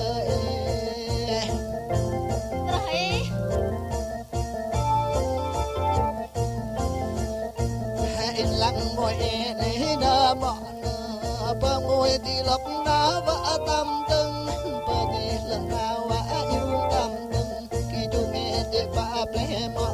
in lặng ngồi để na mõ na ba ngồi thì lộc na vã tâm tưng ba nghe lần nào vã yêu tâm tưng ki chu nghe để ba ple mõ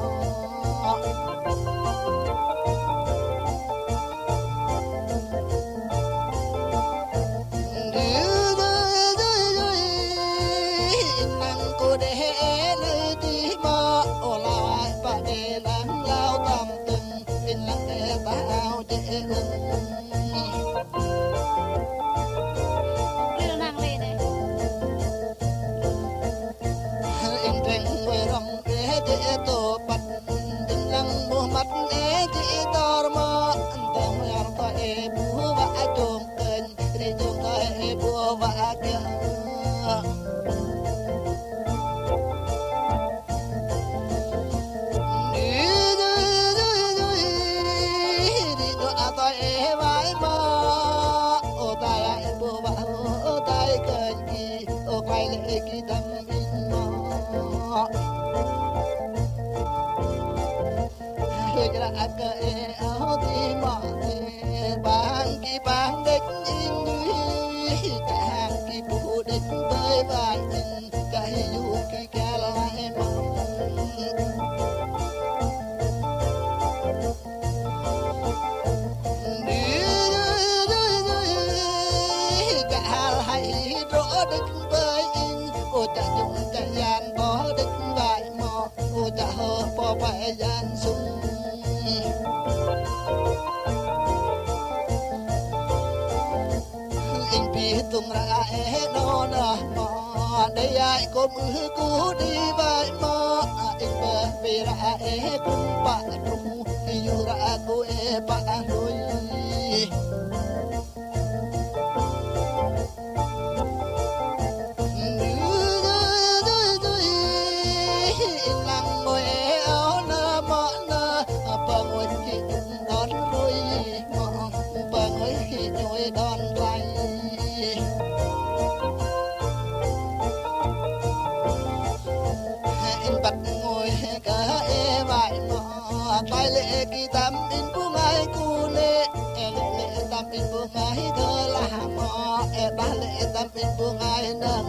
Đưa nàng lên này. in reng ngồi rong để tổ bắt in lăng mua mắt để tor mơ tao yar ta bu va chôm kênh để chôm ta bu va kia tung ra no na ma đây ai có mưa cũ đi vai ma in bờ về ra cũng ba trung yêu ra cô ba đôi lăng ngồi áo na ma na ba ngồi khi đón đôi ma ba ngồi khi đôi đón lại bắt ngồi cả vải mò tay lệ kỳ tam in bu ngay cu lệ lệ tam in bu ngay thơ là mò ba lệ tam in bu ngay nâng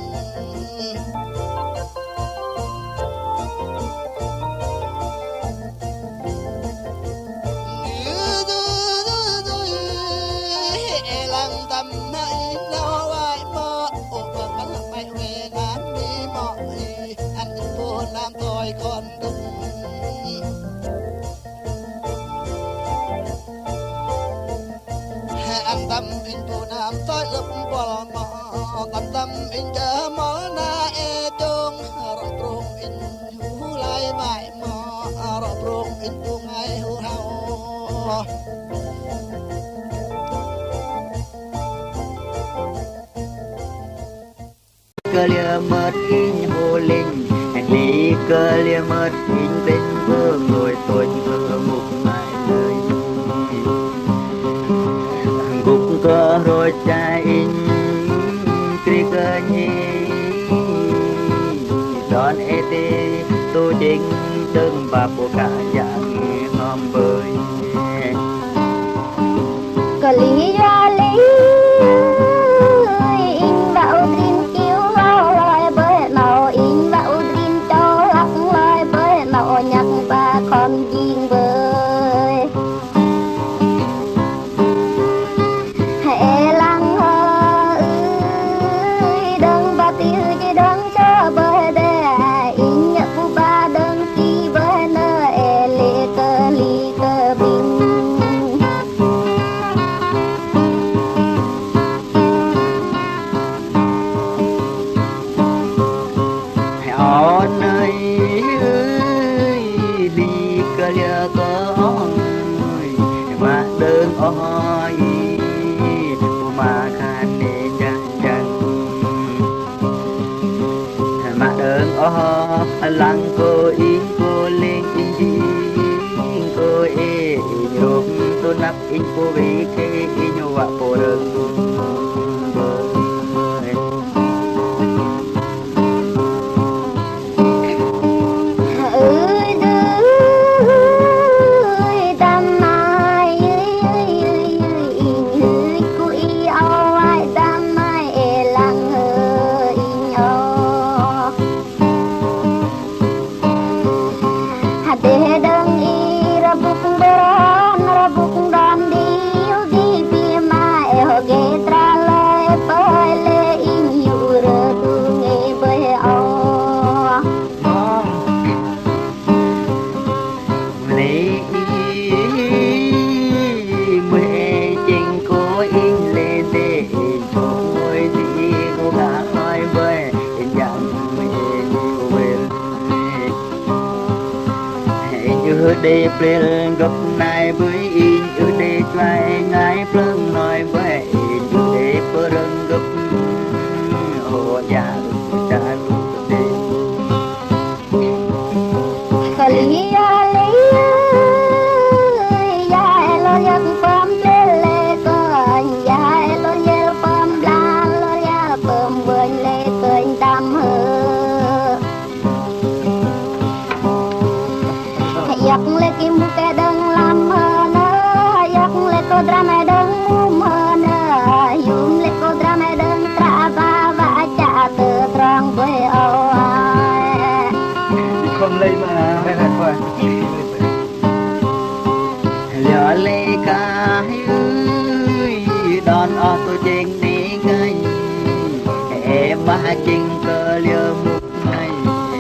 lăng tâm nay nó vải mò mà bắn mày về nam mi mò anh vô nam tôi còn đúng anh tâm in vô nam tôi lúc bỏ mò anh tâm in chớ mó na trông rõ rung in hú lại mãi mò rõ rung in vô ngay hú hao cơ lia mất in hồ linh đi cơ lia mất in bên vương rồi tôi cơ một ngày lời gục cơ rồi cha in kri cơ nhi đón ete tu chính đừng bà của cả dạng ngon bơi Cờ lý ra lý in bão tin kêu loài bơi màu in bão tin cho lắc loài bơi màu nhặt ba con chim bơi hệ lăng ơi đừng ba tiêu chỉ đừng cho bơi để in nhặt ba đừng chi bơi nơi lệ cơ lý cơ bình ở nơi đi cơ lia có mà đơn oi mà khan để chẳng chẳng mà đơn lăng cô in cô lên in đi cô nhục tôi nắp in cô vì cái in vạ cô đơn Rabuk don di di pi ma e ho ge bê gấp này với in ư đê choai ngay phương nói với in ư đê bơ rừng gấp hồ già cha lúc đê kali ya lo ya pam le ko ya lo ya pam la lo ya pam bơi le tên tam hơ yak le kim ke dang lam na yak le ko drama dang na yum le ko drama dang tra ba va cha từ trong bơi ao không lấy mà đây là quoi lỡ lê ca đón ở tôi trên đi ngay em mà chinh cơ liêu một ngày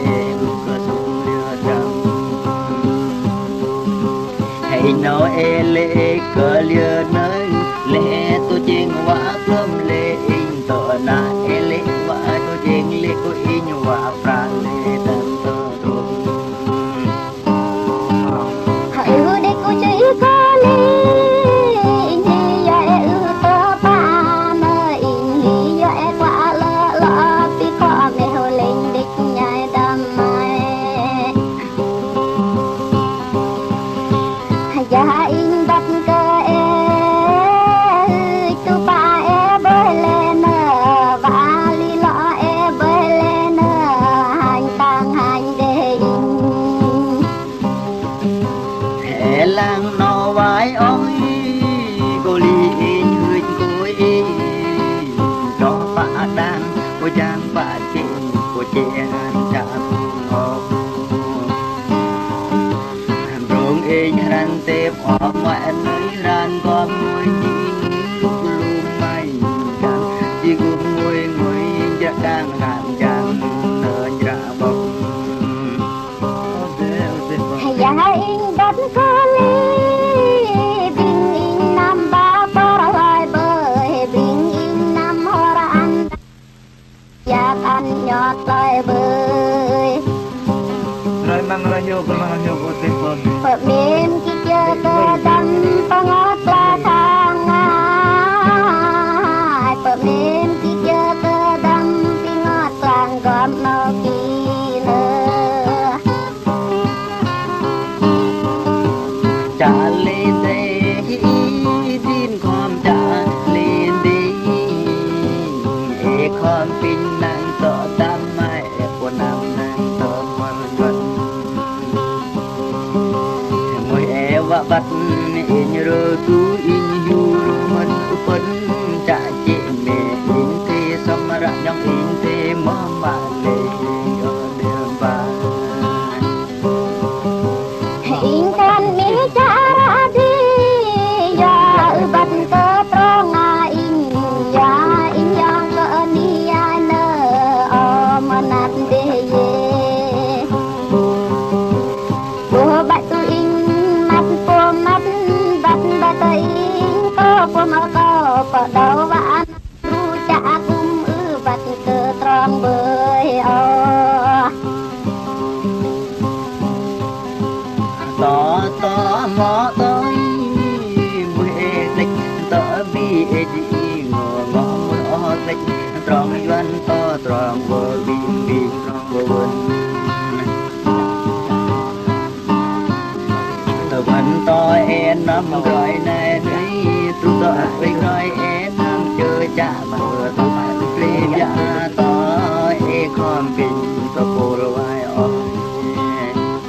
em cơ xuống liêu trăng hãy nói lê cơ liêu nơi lê tôi trên quả cơm lê in tờ na lê quả tôi trên lê có in quả pra lê đâm tờ ruộng hãy để cô chơi con đi ya tơ ba nơi ya quả lỡ pi có mẹ hồ lên đích nhai đam mai ya in bắt cơ tu ba bơi lên và li lọ bơi lên hành tang hành để hệ lang nọ vái ôi cô ly in hương cối cho bà đang cô giang bà trên cô che han cha hộp rong in ran tép ở ngoại nơi ran con môi chỉ lúc lùm mai càng chỉ gồm ngồi ngồi đã đang làm chàng nở ra bọc ya in bắt con đi bình in năm ba bờ lại bơi bình in năm hoa ăn ya ăn nhọt lại bơi rồi mang ra nhiều của tiền con phật niệm khi chưa cơ đâm ngót la thang ai phật niệm khi chưa cơ đâm ngót làng gom nó kỳ nơ trả lên đây tin com trả lên đi con pin nàng tỏ tam mai của nam nàng tỏ quan văn ngồi và bắt in rồi tu in hiu mình phân trả chị mẹ in thế xong ra trong in thế mà lệ ở đường ba in kan mi cara di ya bắt cơ trong in ya in yang cơ ni ya nơ o manat de ye bo bat tu in mat po mat bat bat in ko po ma ko pa dau wa ru cha kum bắt cơ trong bơi o tỏ mò tới mười lịch tỏ bi gì ngõ mưa lịch tròn doanh to tròn bờ biển tròn bờ vân tờ vân to năm rồi này đấy tu tỏ với rồi năm chơi cha bờ tao phải giá to con bình có bồ rồi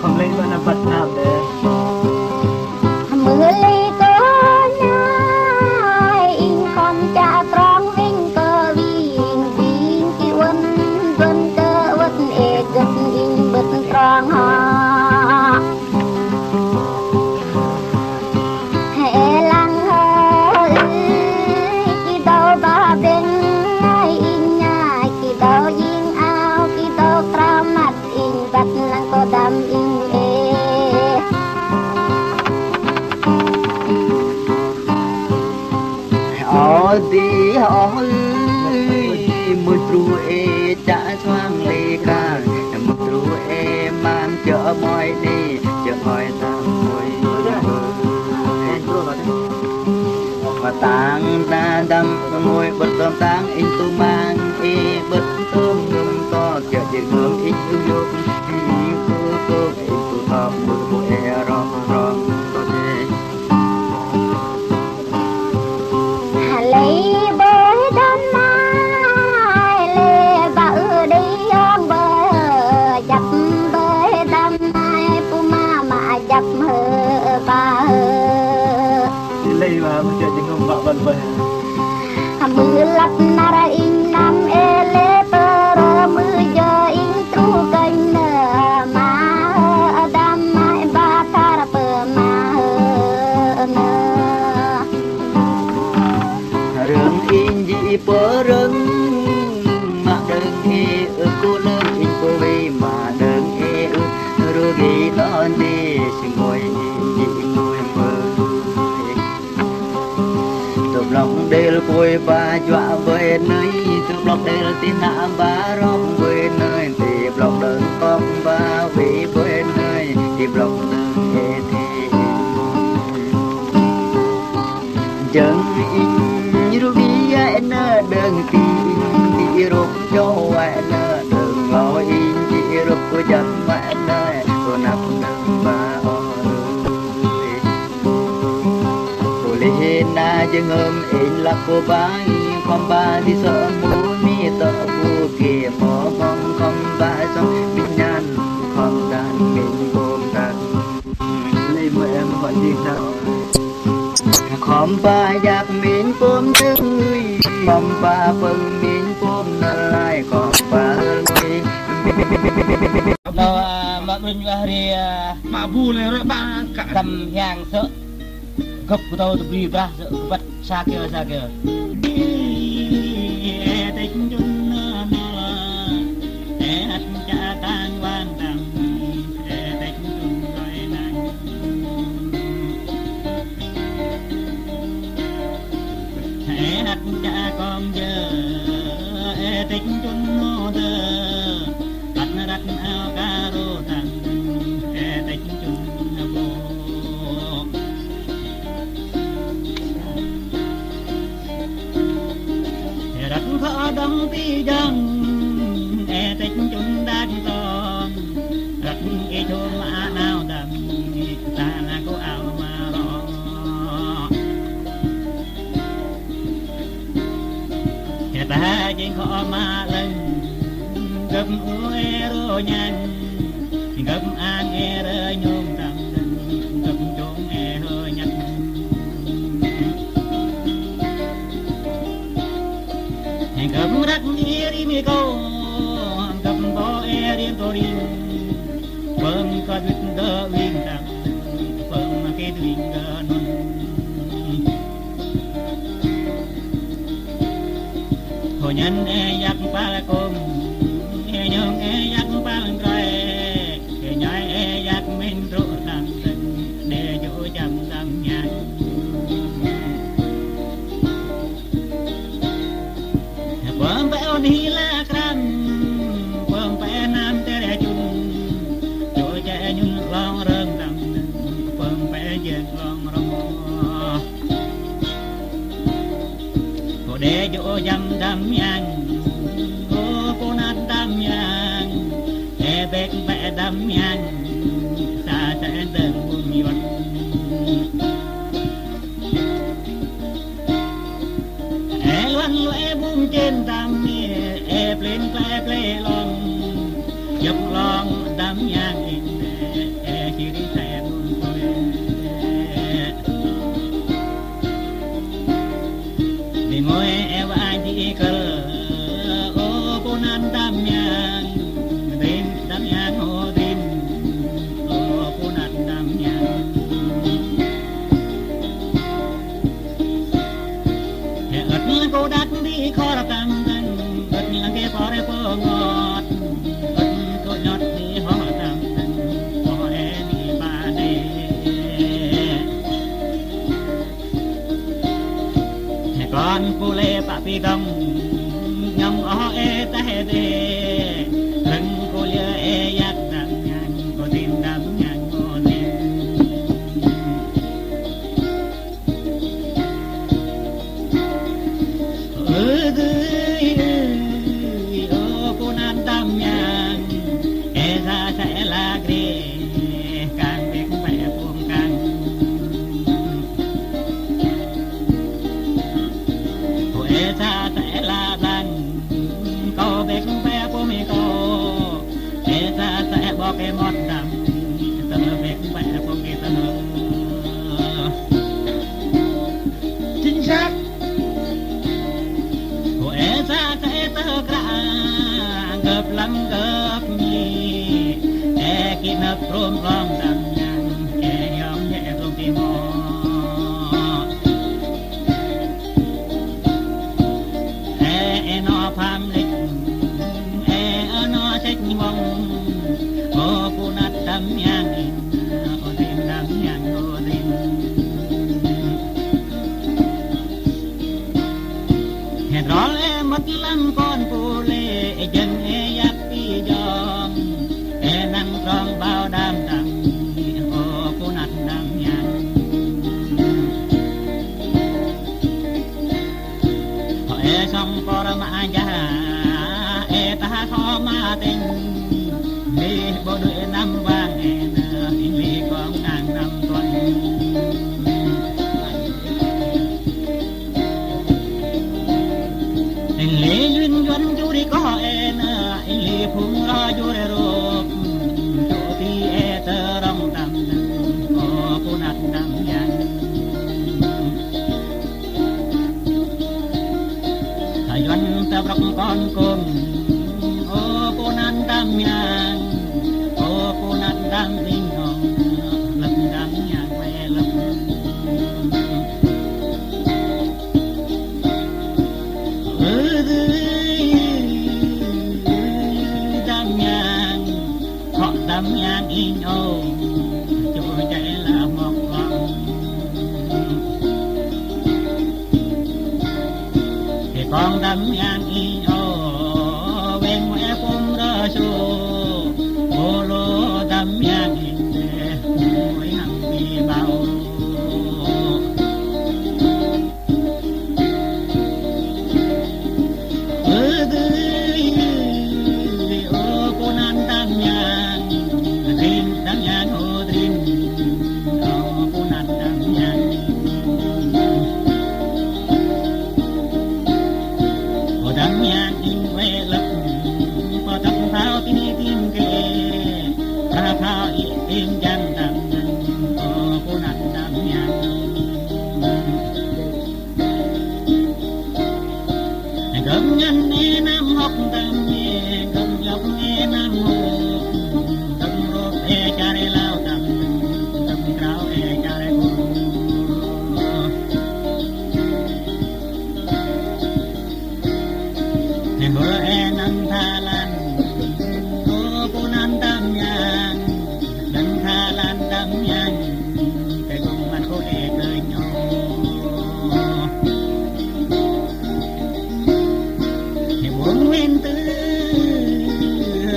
không lấy mà nó bắt nào để mưa ly có nhai in con cha trong vinh cơ vinh ki quân quân cơ quân gần in bật trong họ hệ lăng hơi ki đâu ba bên in nhà ki đâu in ao ki đâu tra mặt in bật lăng có đam in đi hỏi một ru đã xoang lê ca một ru mang chở mỏi đi chở mỏi ta mỏi mà tang ta đâm ngồi bật tôm tang in tu mang e bật tôm ngâm to chợ chỉ ngưỡng ít yêu yêu cô in tu thọ bự e rong rong to thế lấy bơi đâm mai lê bờ đi ông bờ chập bơi đâm mai pu mà chập hờ ba lấy mà chợ chỉ ngâm bạo bần bần mưa lấp nara in nam e lê bờ mưa giờ in tru canh mà đâm mai ba thara bờ mà rừng in dị bờ rừng mà đừng he cô lớn in cô vì mà đừng he rồi đi nó đi xin ngồi dị ngồi mơ tụm lòng đê cùi ba dọa với nơi tụm lòng đê tin hạ ba rong với nơi tìm lòng đơn con ba vì với nơi tìm lòng đơn he thì chân in ru đi anh đơn tin rục cho anh đừng ngồi in chỉ rục của chân anh cô nằm đơn ba na jeung ôm in là cô ba con ba đi sợ muốn mi tợ bu kia mò mong con ba xong bình nhan con đàn mình gồm đàn lấy mà em hỏi gì sao con ba giặc mình gồm tươi con ba phần mình gồm nó lại con ba ơi lo mà bên hari mà bu này rồi ba cả cầm hàng sợ gấp của tôi bị ra sợ bắt xa kia tình chung nó hạt cha tan vang đằng tình chung rồi nàng hạt cha con giờ tình chung nó đơ đặt ao cá rô thằng tình chung vô đất khó đông tí dân tích chung đan con đất cái chua mà nào đầm ta là cô áo mà rõ ta chỉ khó mà lần gấp ue rô nhanh gấp an e rơi nhung rằng gấp trốn e hơi nhặt gấp rắc đi đi mi câu gấp bo e đi tôi đi vâng có biết đỡ viên rằng vâng cái viên đỡ non hồi nhân e giặc ba cùng e nhung e giặc ba trai e nhai e giặc mình rộ rằng để chỗ chăm tâm nhàn quang vẹo đi la cran quang vẽ nam te để chung chỗ trẻ nhung long rơm đằng quang vẽ dệt long rong cô để chỗ dăm đam nhang cô nát đam nhang e bek vẽ đam nhang xa sẽ đừng buồn nhọt e loan loe bung trên tam e plen ple long dập long đam nhang in e chỉ đi xe buồn thôi vì ngồi e vai đi cơ ô cô nan đam nhang tin đam nhang ô tin ô cô nan đam nhang ớt cô đắt đi khó là tăng ớt là cái phó để phô ngọt ớt cô nhọt đi hóa tăng hóa em đi ba đây con cô lê bà pi gông nhông ó e ta hè đê lưng cô lê e yak đam nhang cô tin đam nhang cô tin sa sẽ là rằng câu về cũng ve của mi cô sa sẽ bỏ cái mót đằng tờ về cũng ve của cái tờ chính xác của sa sẽ tờ cả gập lăng gập nhì kia nấp rôm rong đằng nhang nhóm nhẹ rôm kỳ mò nó phàm lịch nó trách mong ô phụ nát đắm nhang ô tìm đắm nhang ô tìm hẹn rõ em mất lắm con phụ lệ dân giặc đi dòm năng tròn bao đam đằng ô phụ nát đắm nhang xong có mà giá ta khó mà tình đi bộ đội năm vàng đi con nàng năm tuần tình lý duyên duyên chú đi có lý phung lo chú để rộp chú đi tơ rong tầm có cô nát đam nhang Yuan ta brak con cung ô cô nan đam nhang ô cô nan đam linh hồn lập đam nhang mẹ lập đam nhang họ đam nhang in ô chỗ chạy là một con con đắm nhang in ô bên ngoe phum rơ su ô lô đắm nhang in mỗi hằng đi bao ô cô nan đắm nhang ô đêm ô cô nan đắm nhang đam nhang in quê lập có tâm thao tin tim kê ta thao im chân đam có cô nặng đam nhang gầm nhân nghe nam học đam nghe gầm dọc nghe nam học gầm rốt cha để lao đam gầm rau cha để bữa nan tha lan cô nan đam nhang nan tha lan đam nhang cái cùng man cô cười nhau thì buông men tư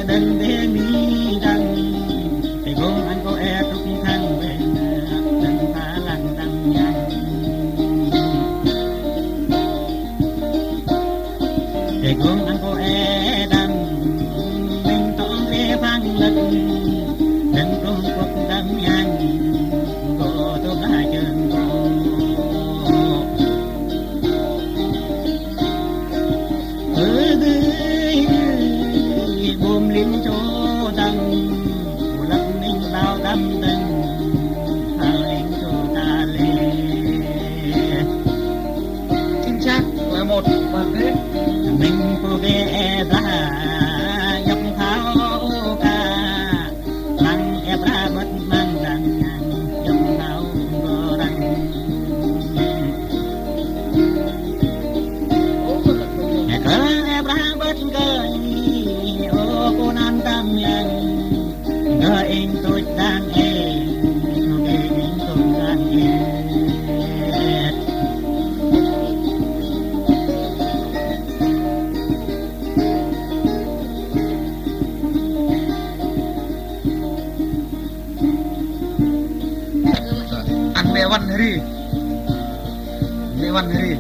đằng đê mi đằng cái cùng man cô trúc thăng về nan tha lan đam nhang để cùng anh cô đam mình tóm lê phang lực đừng cùng cuộc đam nhang cô tôi đã chân cô buông lính chỗ đằng lập ninh bao đam đằng thao lính chỗ ta lê chính xác là một và thế mình phụ ghé ra dọc tháo ca lăng ép ra mất mang đằng dọc tháo ngô đằng cỡ ép ra bất cơ ô cô nan đam nhang ngờ in tôi đang tôi đang Lewan Hari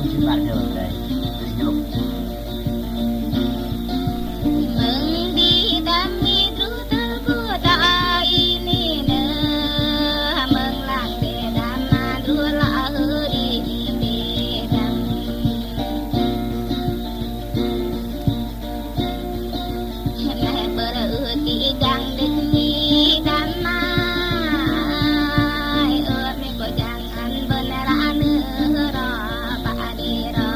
xin bạn rồi đây nhục mừng đi đam mi ru ta của ta ini nơ mừng làng để đam ma ru la hư đi để đam này bờ ti đang đến đi đam ma ơi mình có chẳng ăn bên ra nữa đó bà đi đó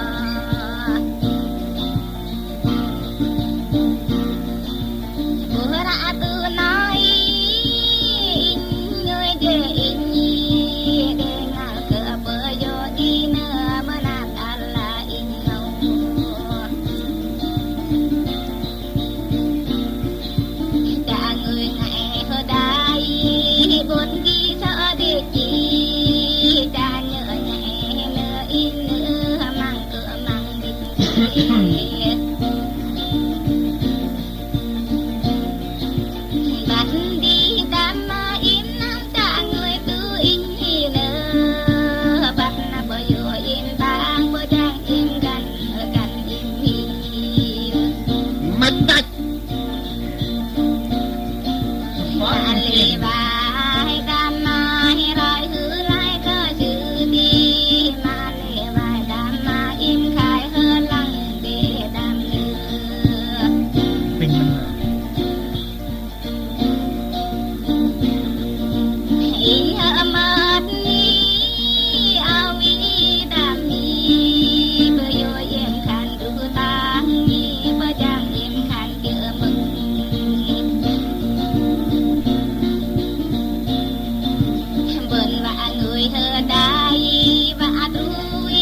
bữa ra từ nói người để để ngào cờ bờ vô đi nữa mà nát là in ngầu cả người ngày hồi đây buồn ghi sợ để chi ta nhớ nhẹ nỡ in nữa mang cửa mang định bắt đi đám mà in nam ta người tự in nỡ bắt na bờ vô in bang bờ đang in gần in mất tạch ta lì bài đám mà rồi hư lại cơ chữ đi mà lì bài đám mà in khai hơn lăng để đám nữa Bình minh in mất ni ao ý đam ni bờ vô em khăn đủ ta ni bờ trang em khăn chờ mừng bần vạ người hơ đai vạ đuôi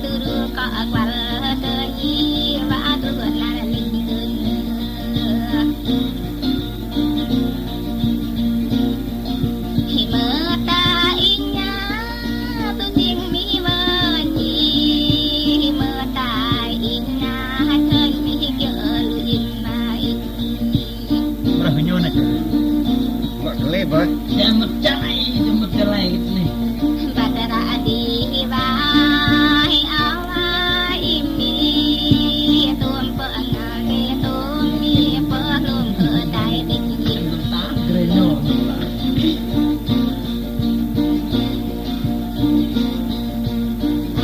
từ đưa cọ quằn tơ nhi vạ từ gần là linh cơn thì mơ ta in nhá tôi riêng mi mơ nhi mơ ta in nhá thân mi chợ lụi mà in Berapa nyon nak? Mak kelip eh. Jangan macam gitu nih. Badara di vai awai mi tuôn phở ngài tuôn mi phở luôn phở đại định Grenyo.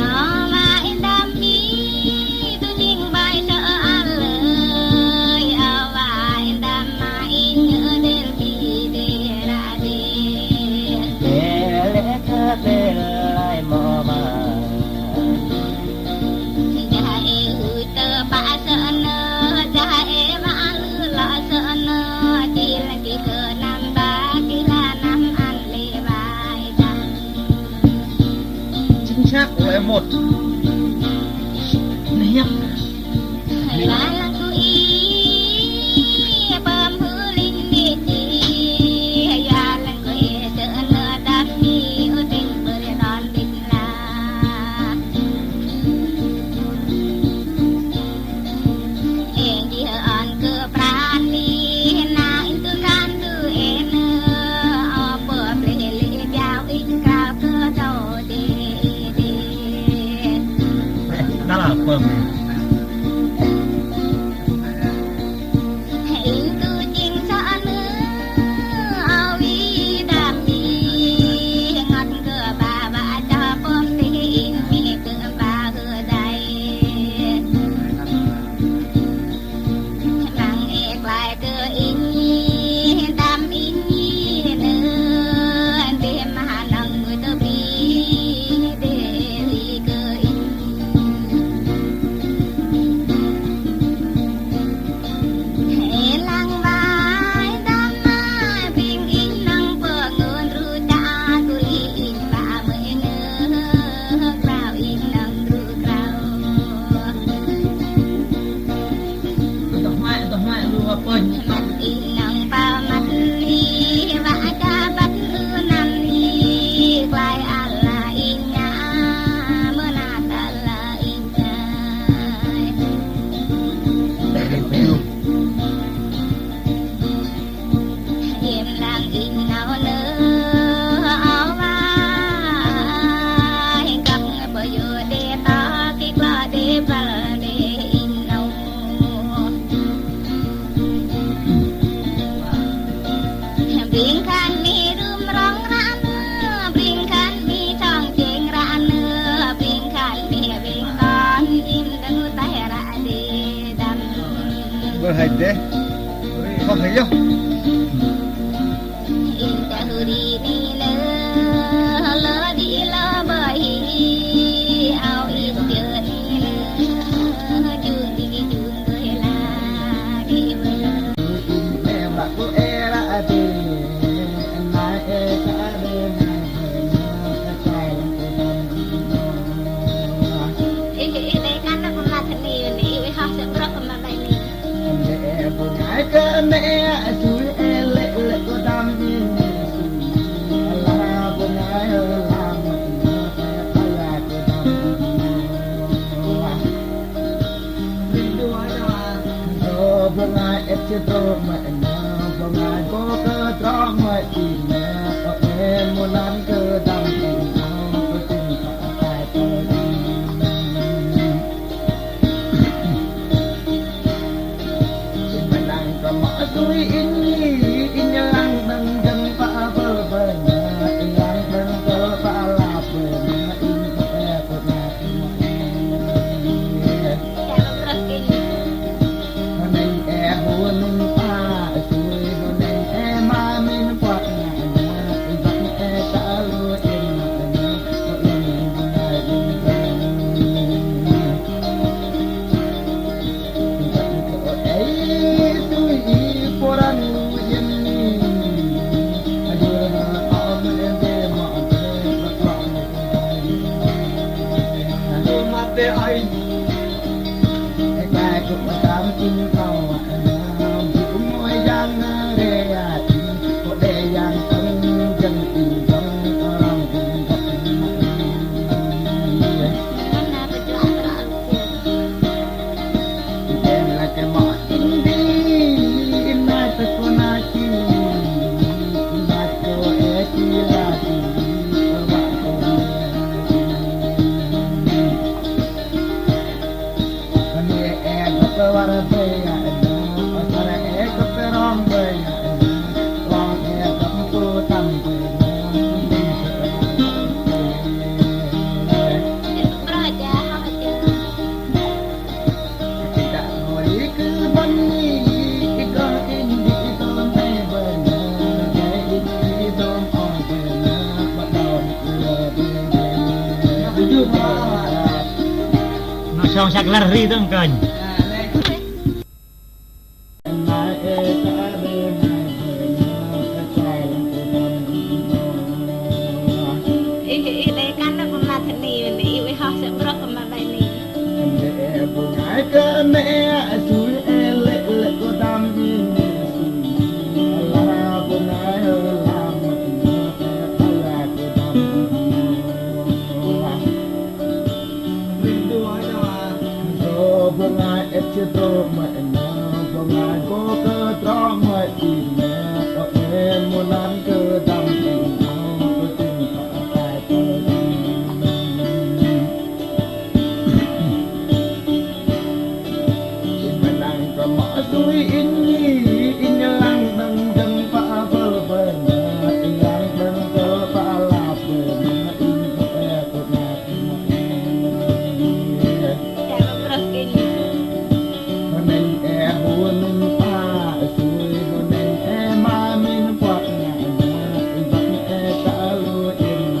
awai đam mi tu ding bài sợ ăn lời awai đam mai nhớ đến vì để ra đi lẽ thơ bên lại mò mà Jahe tơ ba sợ nơ jahe ma lư lọ sợ nơ chỉ là chỉ cờ năm ba chỉ là năm ăn lê bài đăng Chính xác là một. Này là lăng cu y bơm hư linh đi chi ya lăng cu y sợ nơ đam mi ở tình bờ đòn định là en di an cơ prani na in tu ran tu en o pơ ple le biao in cao cơ đầu de Đó là phần. in tu jing sa nữa ao vi đam mi ngắt cơ ba ba cha pom te in mi cơ ba hư dai mang ek lại cơ in đam in nữa để mà nâng người tơ bi để cơ in lang vai đam ma bình in nang bờ ngơn ru ta tu in ba mươi nữa vào in nang ru vào Tao mai lu apa ni? mặt in nang bao mặt đi vã cha bắt ư nằm đi quay là in nhá mưa nạt là in nhá Belum. Em lang in nào nữa áo vai gặp bờ bữa hành đấy không thấy đâu in ta hư đi ni lơ đi lơ bởi ao in chờ ni lơ chun đi chun người là đi vơi em bạc cô e đã đi mai e cả đêm đây kan aku mati ni we have to rock my baby em buồn ngại cơ mẹ suối e lệ lệ cô đam đi là buồn ngại làm ta là cô đam mình đua nhau buồn ngại em chưa tốt mà buồn ngại cô cơ tròn mà tìm mẹ em muốn ăn cơ đam tìm cô tìm phải tôi mà tôi in lang đằng chân pha vơ vơ in lang đằng cơ pha la vơ in e cô na mình e buồn pa suy mình e ma mình quạt mình e ta lu in ai cái cũng cảm tin cầu cũng ngồi giang để có để giang thân chân tình trong lòng em là cái mỏ tin đi in mai ta có na chi in mai có e chi là chi Para baya para ek perom baya long e tu tam Raja Hamid tidak boleh ke bani kita ini dalam tebel ini dalam orang badon lebih nó xong sạc lari ri tương cần đây kan aku mati ni we have to rock my baby cơ mẹ suối e lệ lệ cô đam đi là buồn ngại làm ta là cô đam mình đua nhau rồi buồn ngại em chưa tốt mà buồn ngại cô cơ tròn mà tìm mẹ em muốn ăn cơ đam tình cô tình phải tôi tôi in lang đằng chân pha vơ vơ in lang đằng cơ pha la vơ in e cô na mình e buồn pa suy mình e ma mình quạt in e ta lu in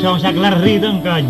Song saklar ri tu kan.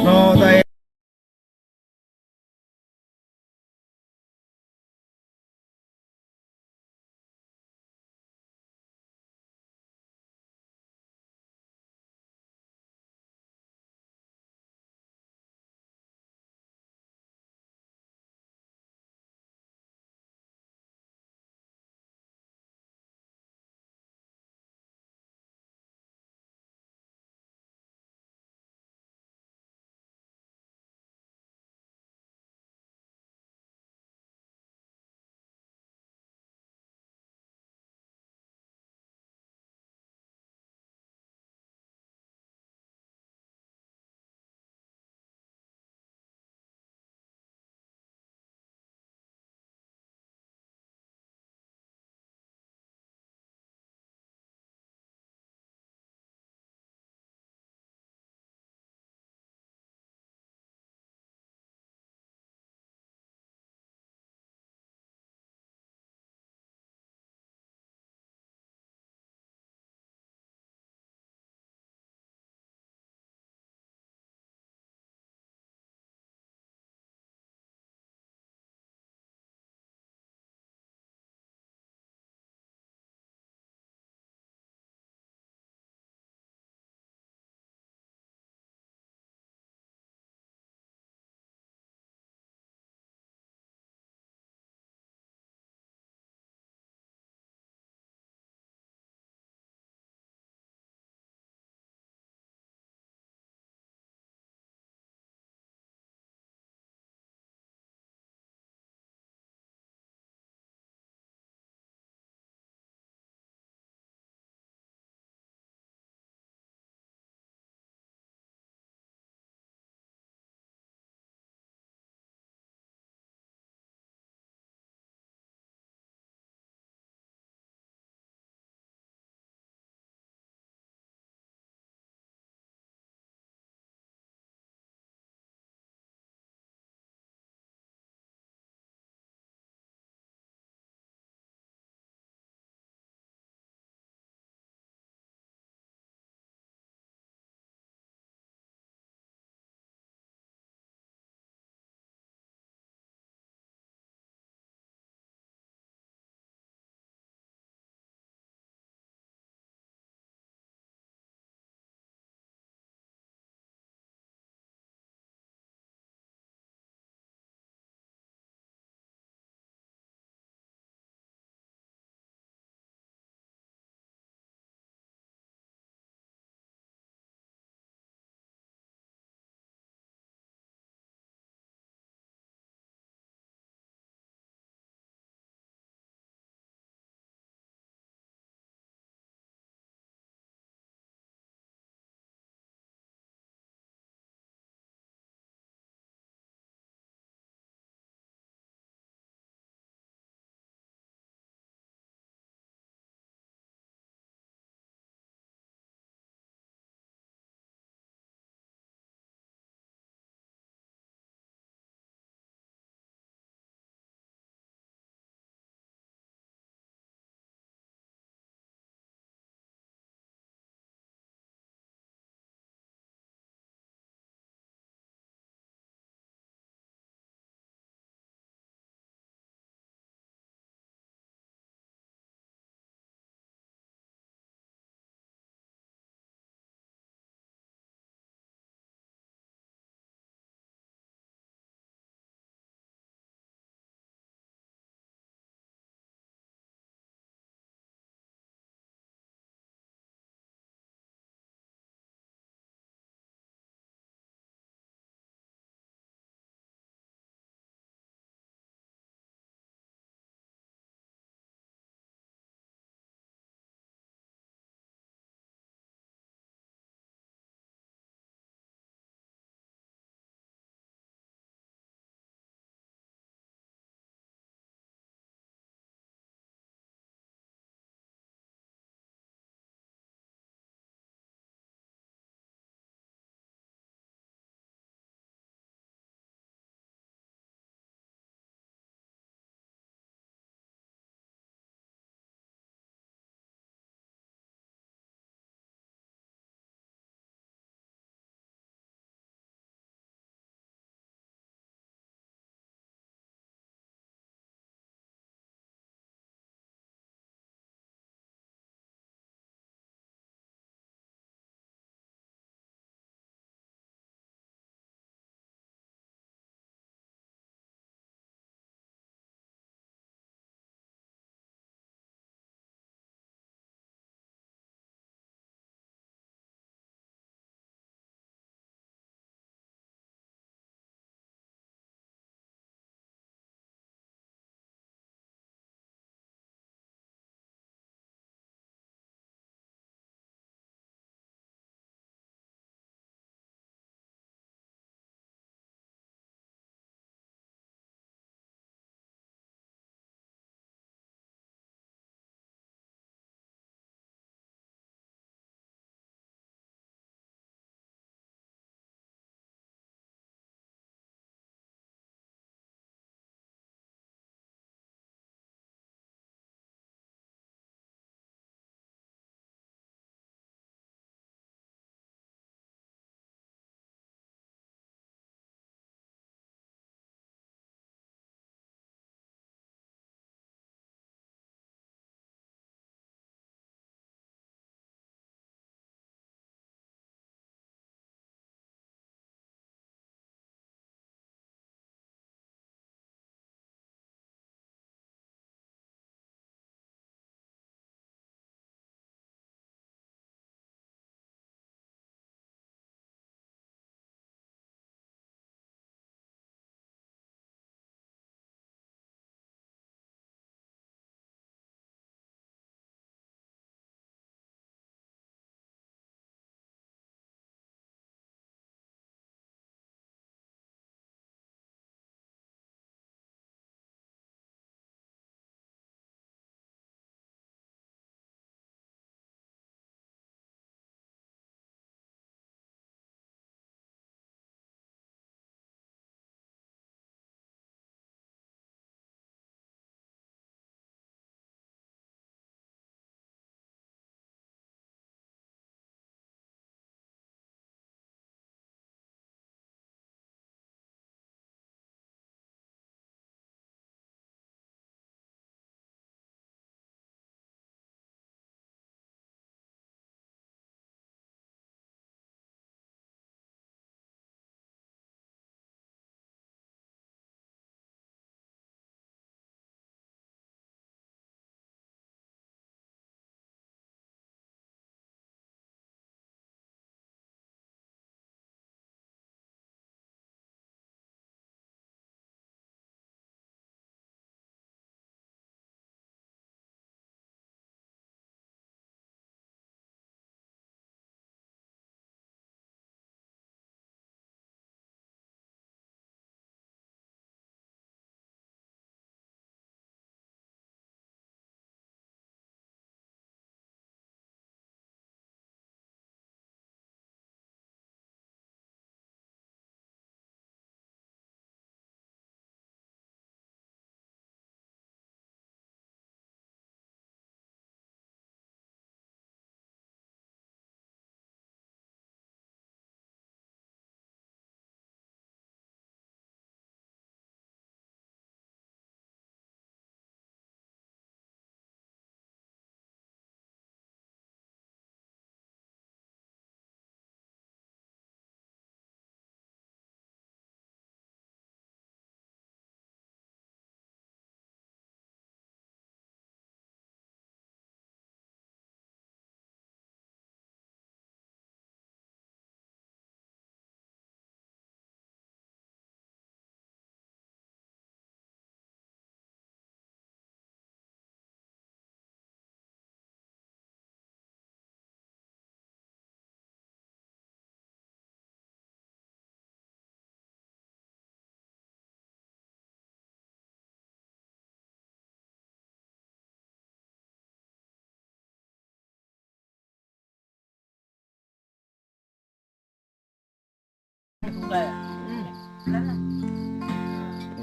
nó đây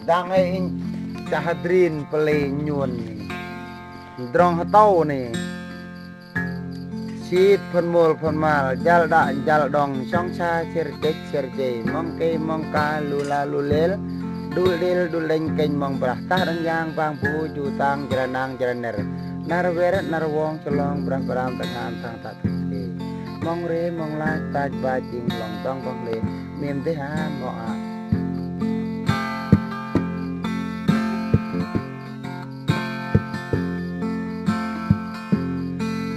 đang ấy cha hadrin play nhuần drong hatau này shit phân mal jal dong song sa serjei mong ka lula lulel duleng keng mong brahta dan yang bang pu jutang jaranang jaraner narwer narwong celong brang tangan tang tak mong re mong la taj ba jing long tong bang le miem te ha mo a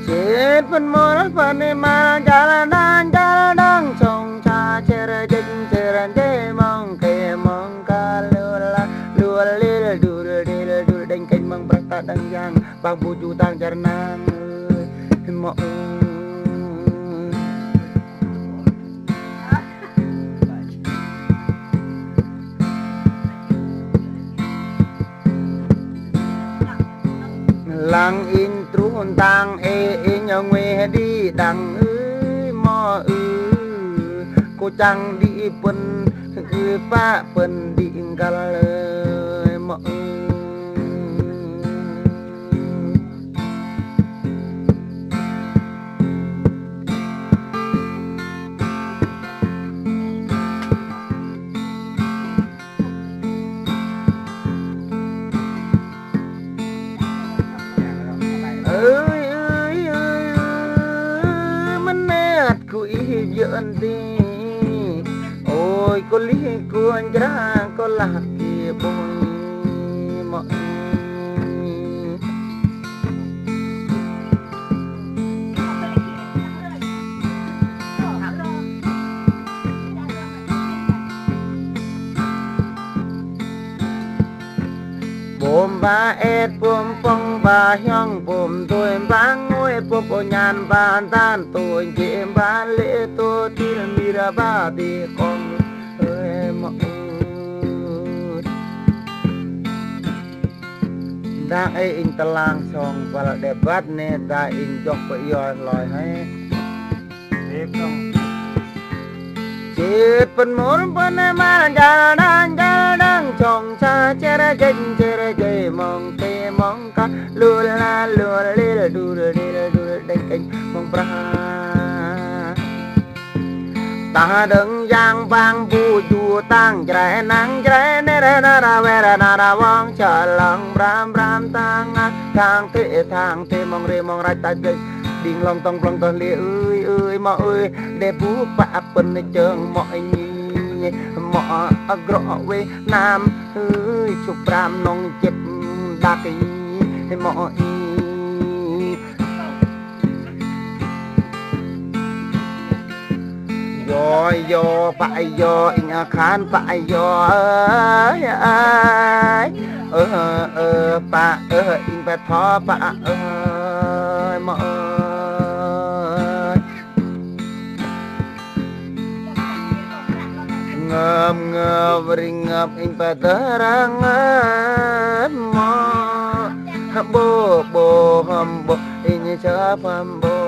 chết phân mơ phân ma jalan song cha cere jeng mong ke mong ka lula lil deng keng mong brata dang yang bang bu jutang jaranang mo lăng in trun tang nhau nghe đi đằng mò cô chẳng đi phân pa phân đi gal mò đi ôi có lý cuốn ra có lạc kia bôi mọi bồm ba ép bồm phong ba hyong bồm tôi bang ngôi bồm nhàn ba tan tôi chế ba lễ tôi tin mira ba đi con ơi mọi đang ấy in talang song và đẹp bắt nè ta in chọc phải yoi lòi hay đẹp không chết phần muốn phần mà đang chồng cha chere jei mong te mong ka lula lila du deng keng mong pra ta đừng giang vang bu du tang jrai nang jrai ne ra vera na ra wang cha lang bram tang te mong re mong ra ta đình lòng tông plong tông lia ơi mà ơi để bú bạ phân trường mọi nhi mọ gõ quê nam ơi chụp ram nong chép đa cái mọ yo phải yo in khan phải yo pa in pa tho pa mọ ngập ring ngập in pa terangan mo bo in cha pam bo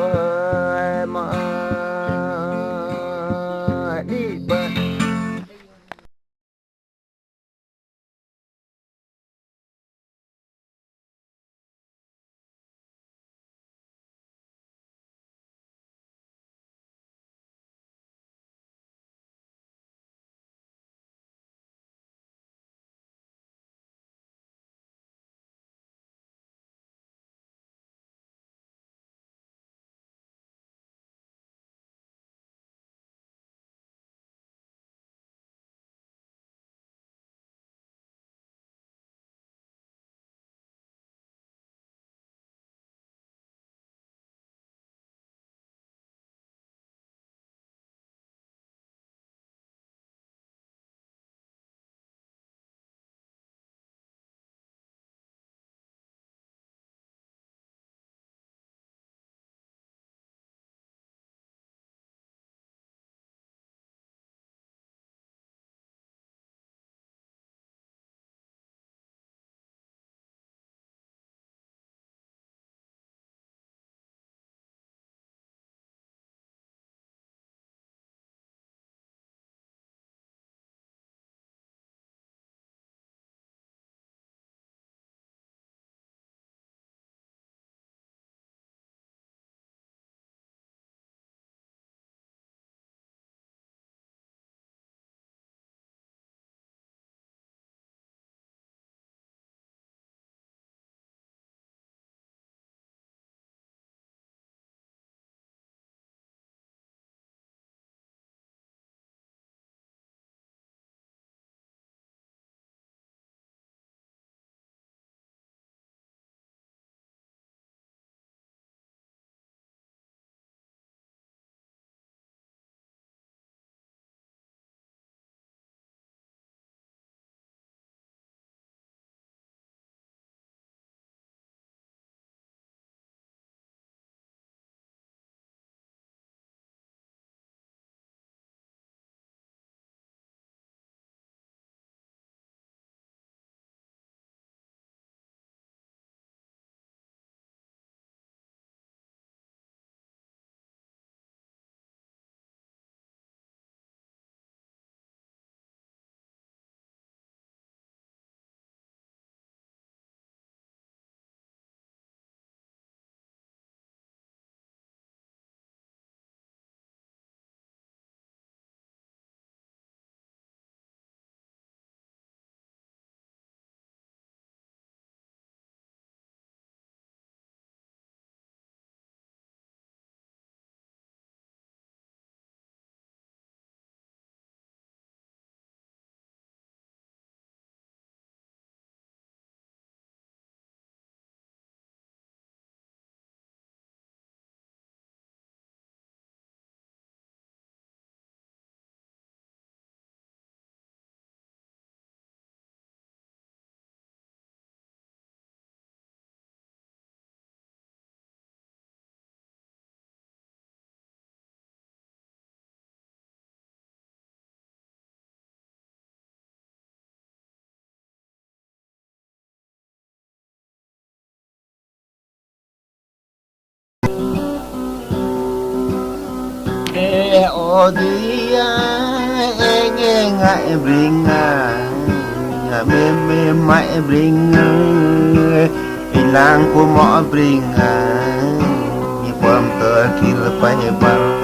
ô đi nghe ngại bring mềm mại bring lang của mỏ bring như bom tơ khi là phải băng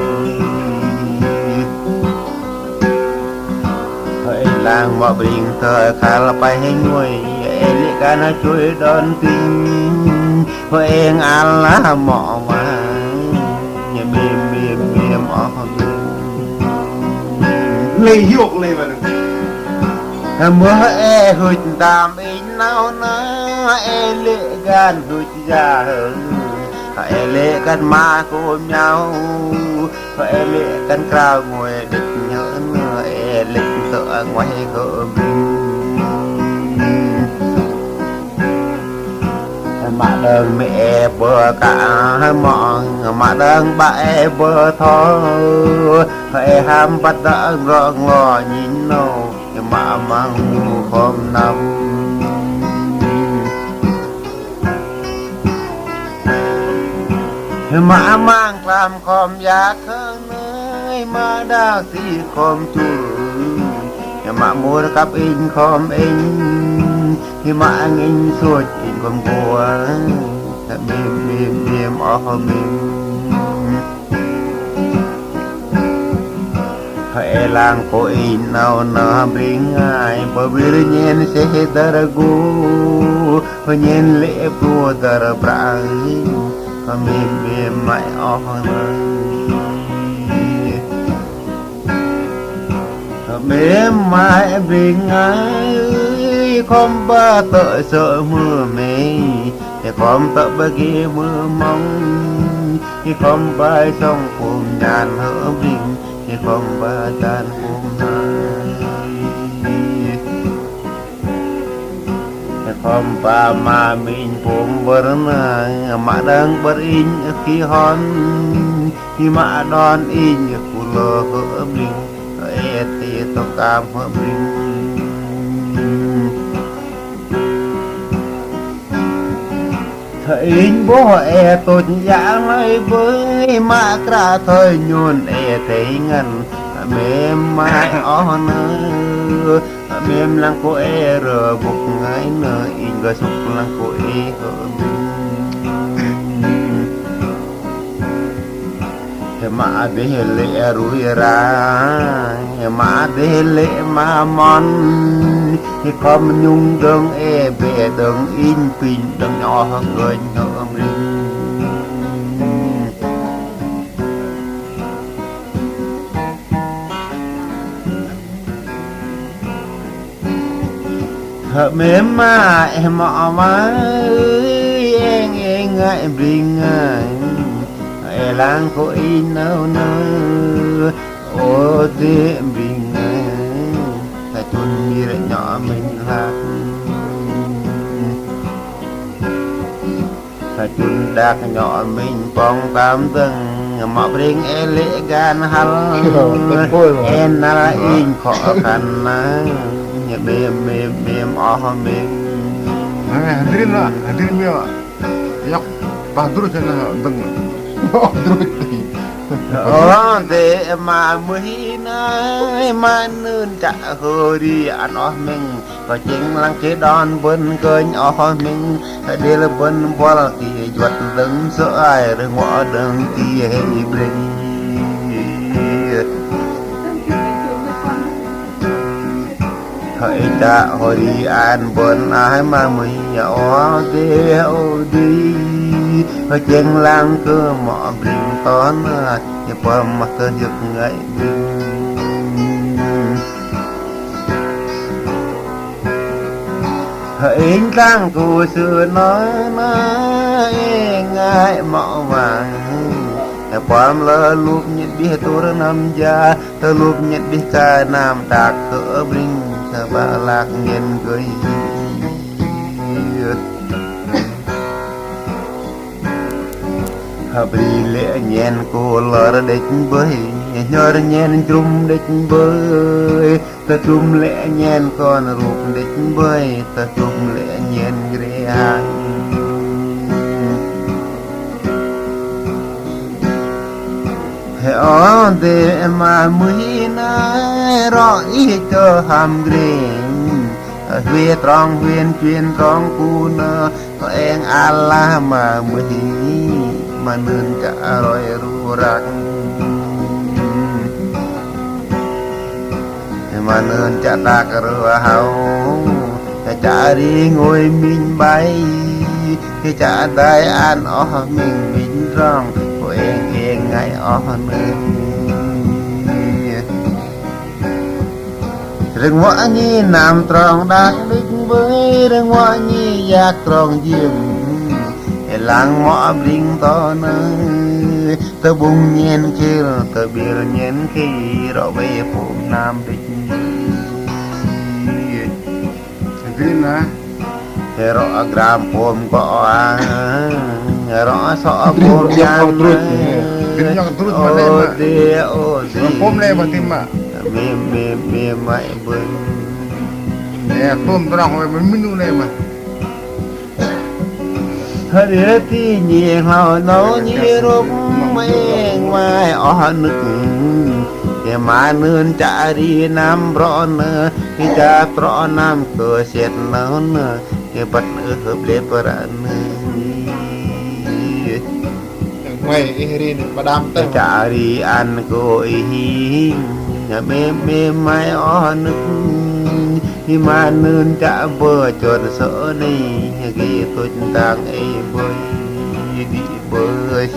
hơi lang mỏ bring tơ khá là phải nuôi lệ cả nó chui đón tình hơi anh ăn lá mỏ mà như mềm mỏ lấy hiệu lấy vào mưa hụt đàm in nào na lệ gan hụt già lệ gan ma cùng nhau lệ gan cao ngồi địch nhớ lệ tựa ngoài cửa mà đơn mẹ bờ cả mọn mà đơn bãi bờ thó phải ham bắt đã gõ ngò nhìn nâu mà mang hôm năm mà mang làm khom giá khơi nơi mà đã thì khom chùi mà mua cặp in khom in thì mà anh in suốt in khom của mềm ở mềm hãy lang ko inaw na bringay pabirnyen se daragu nyen le pro dar brai kami be mai ohna kami mai bringay không ba tội sợ mưa mây không tự bagi mưa mong không bay sông cùng nhàn hở bình không ba tan cùng không ba mà mình cùng berna mà đang berin khi hon khi mà đón in kulo hở bình thì to cam hở bình thầy bố tôi giả lời với mà cả thời nhôn thấy ngân mềm mại ó nơ mềm lăng cô rờ bục ngay nơ in gờ sục lăng cô mà để lệ rủi ra mà để lệ mà mòn thì không nhung đơn về đơn in pin đơn nhỏ hơn người nhớ mình thợ mềm mà em mọ má em ngại bình lang có in nâu nơ ô tiệm bình ta chun như là nhỏ mình lạc ta chun đạc nhỏ mình bong tam tầng mà bring lệ gan hal en là in khó khăn như mềm ó mềm hadirin ya yak padur sana deng để mà mới nói mà nên trả hơi đi ăn ở mình có chính lăng chế đòn bên cơn ở mình để là bên qua thì vật đứng sợ ai rồi ngõ đường thì hay bình hãy trả hồi đi ăn bên ai mà mới nhỏ để đi ở trên lang cơ mỏ bình tón như qua mặt cơ giật ngậy hãy lang cô xưa nói ngại mỏ vàng qua lơ lúc nhận biết tôi nằm ra tôi lúc nhận biết ca nam đạc cỡ bình ba lạc nghiền cười hợp đi lệ nhen cô lỡ địch bơi nhớ nhen trum địch bơi ta trum lệ nhen con ruột địch bơi ta trum lệ nhen ghê ở để mà mới na rõ ý cho hàm green về trong viên chuyên trong cu nơ em Allah mà mới mà nên cả rồi ru rạc mà nên chả ta cờ hậu chả đi ngồi mình bay chả tay ăn ở mình rong của em ngày ở nên rừng hoa nhi nằm tròn đắc đích với rừng hoa nhi giác tròn diêm làng mõ bring to nơi tơ bung nhiên kia tơ bìa nhiên khi rõ về phụng nam đích Vin á rõ gram phôm có rõ sọ phôm Yang terus Vin yang terus mana ô mak đi ô đi Pom le mati mak mê mày bưng Ya pom terang we minu le mak hơi thì nhiều hào nấu như rốt mấy mai ở nước cái mà nương trả đi nam rõ nữa cái cha rõ nam cửa xét nó nữa cái bắt hợp lệ bờ Ngoài Ihrin Padam cái trả đi ăn cội nhà mê mai ở nước khi mà nương trả bờ chọn sợ này cái tôi đang ấy bơi đi bơi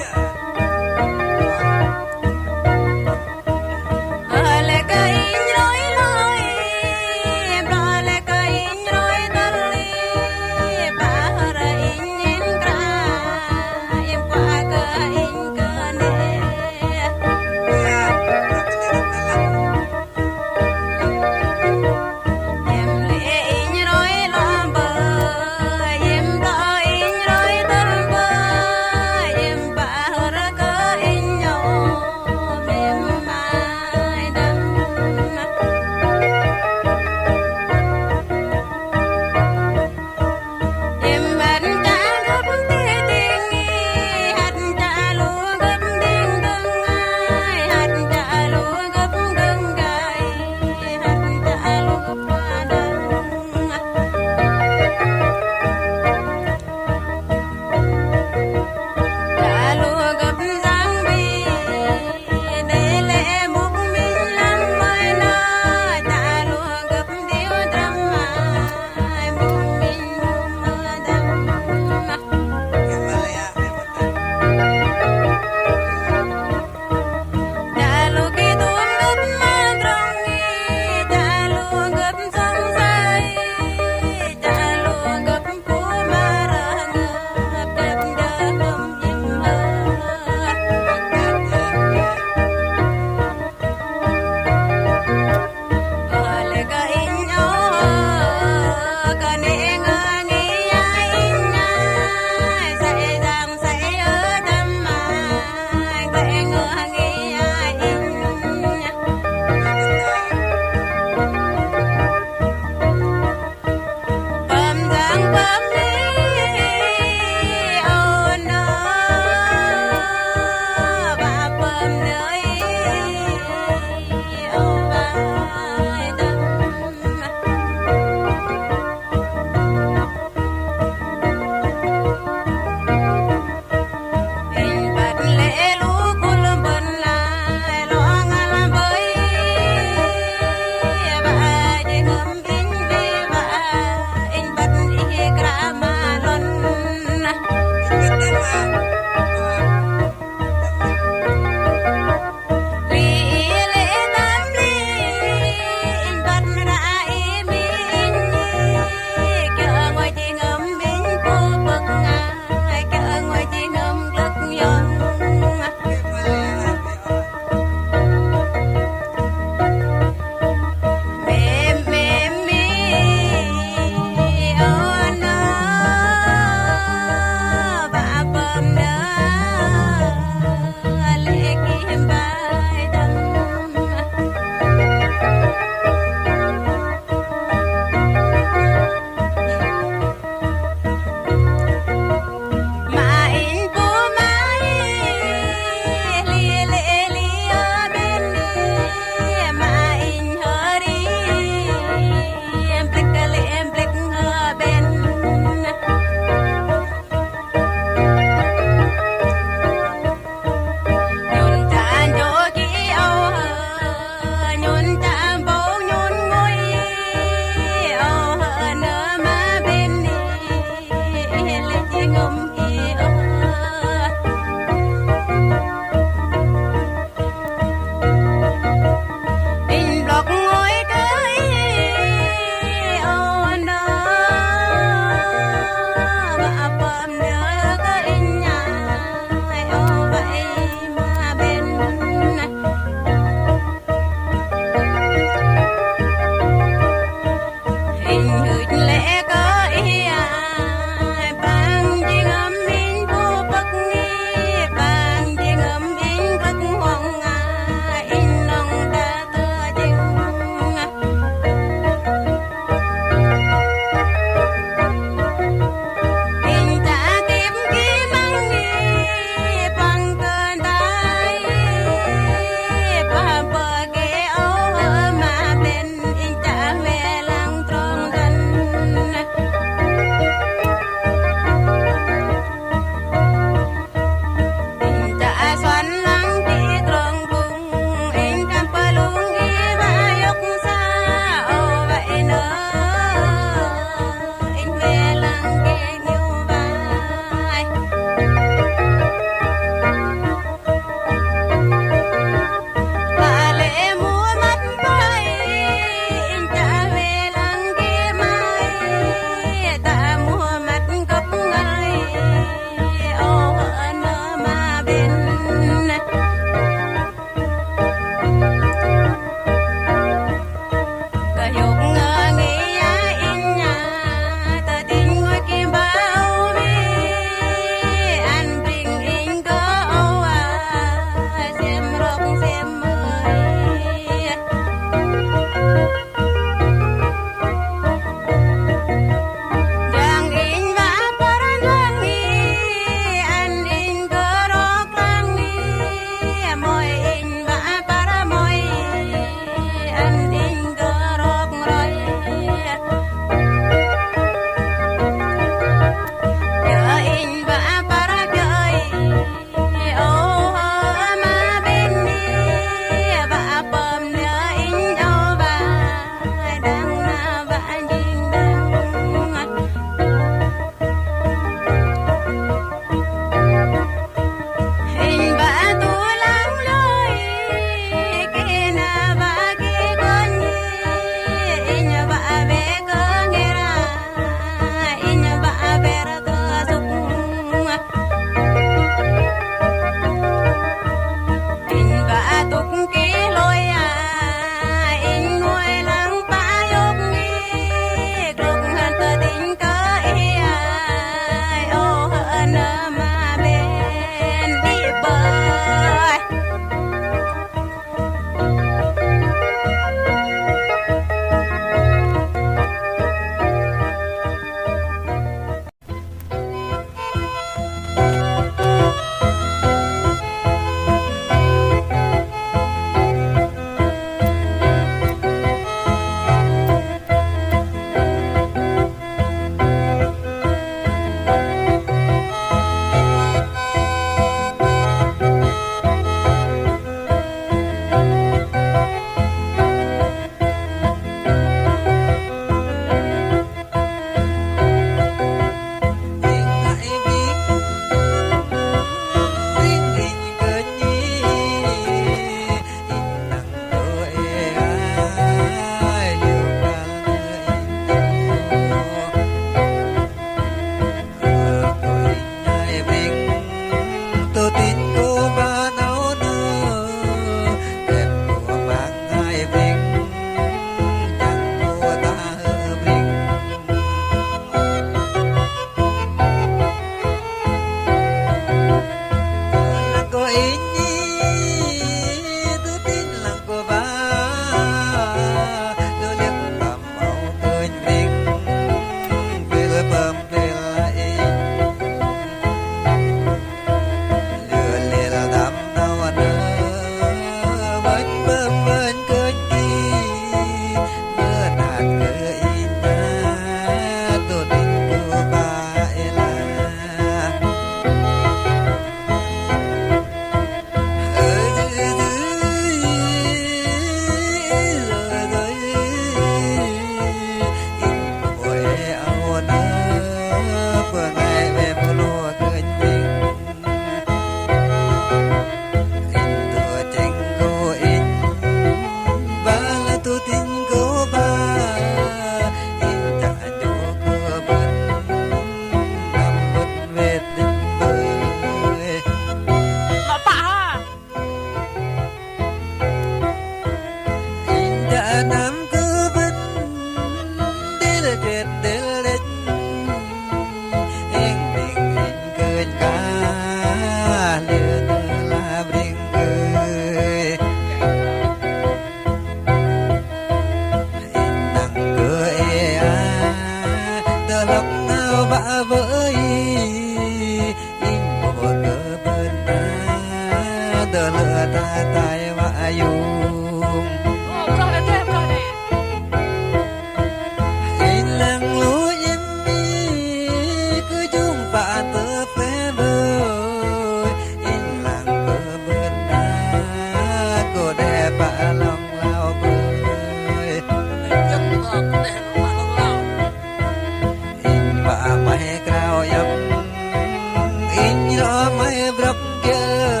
rõ mày bọc kia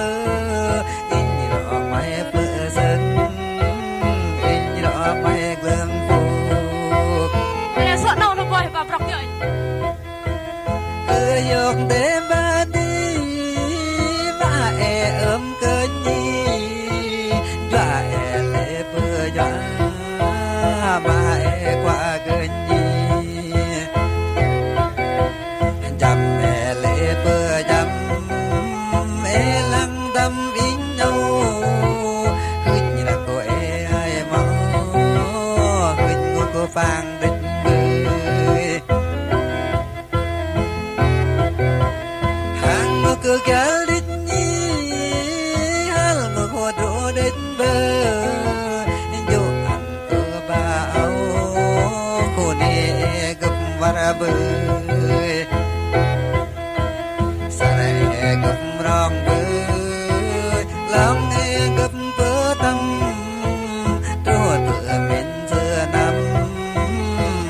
in rõ mày bơ dân in rõ mày gương phù Lẽ sợ đâu nó quay vào bọc vậy yok đêm ba đi ba ôm cơ nhi ba lệ bơ gió ba qua cơ nhi chăm lệ bơ chăm lăng tâm in nhau hít là cô ai máu hít cô phang địch cứ kéo đít nhi hal ngược hoa đổ đến bờ dù ăn ở ba áo cô nè gấp vara bờ sa gấp rong bờ lòng gấp bờ tâm trôi tựa miền xưa năm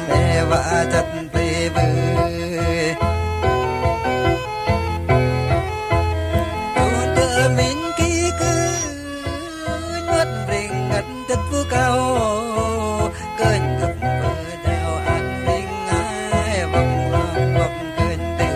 e vạ chặt tê bờ đất phú cao cơn ngập bờ đào an ninh ai vòng lòng vòng cơn tư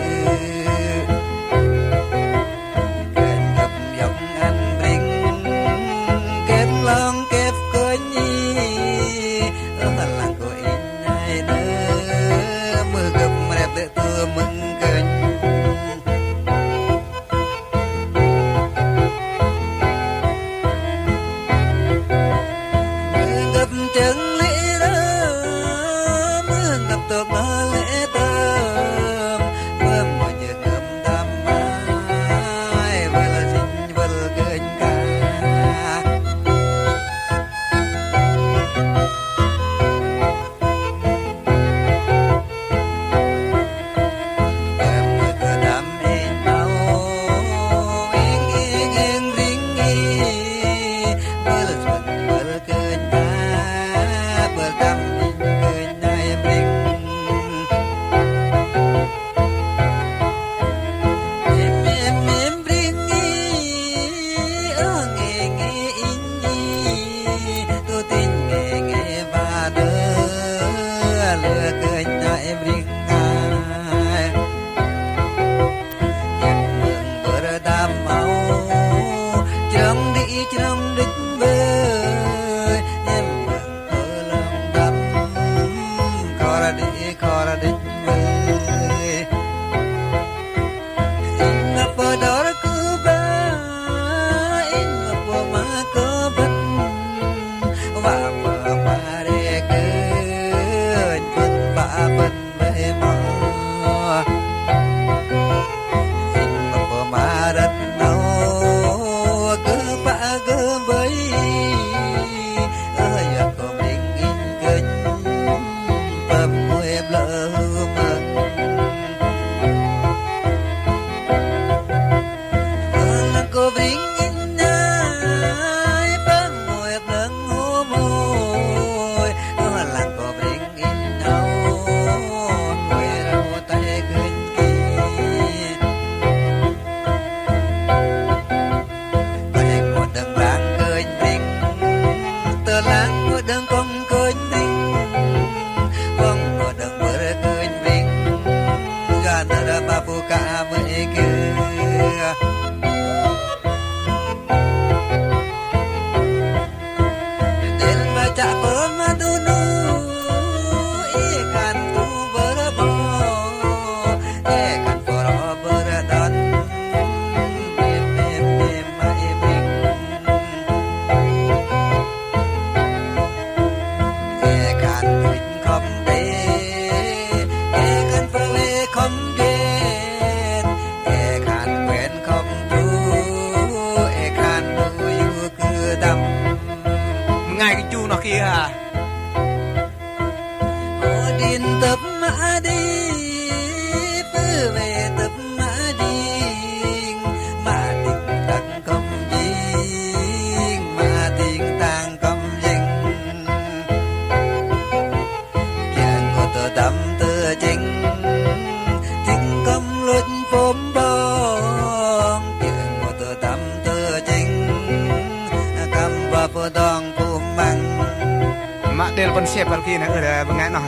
konsep lagi na bengan noh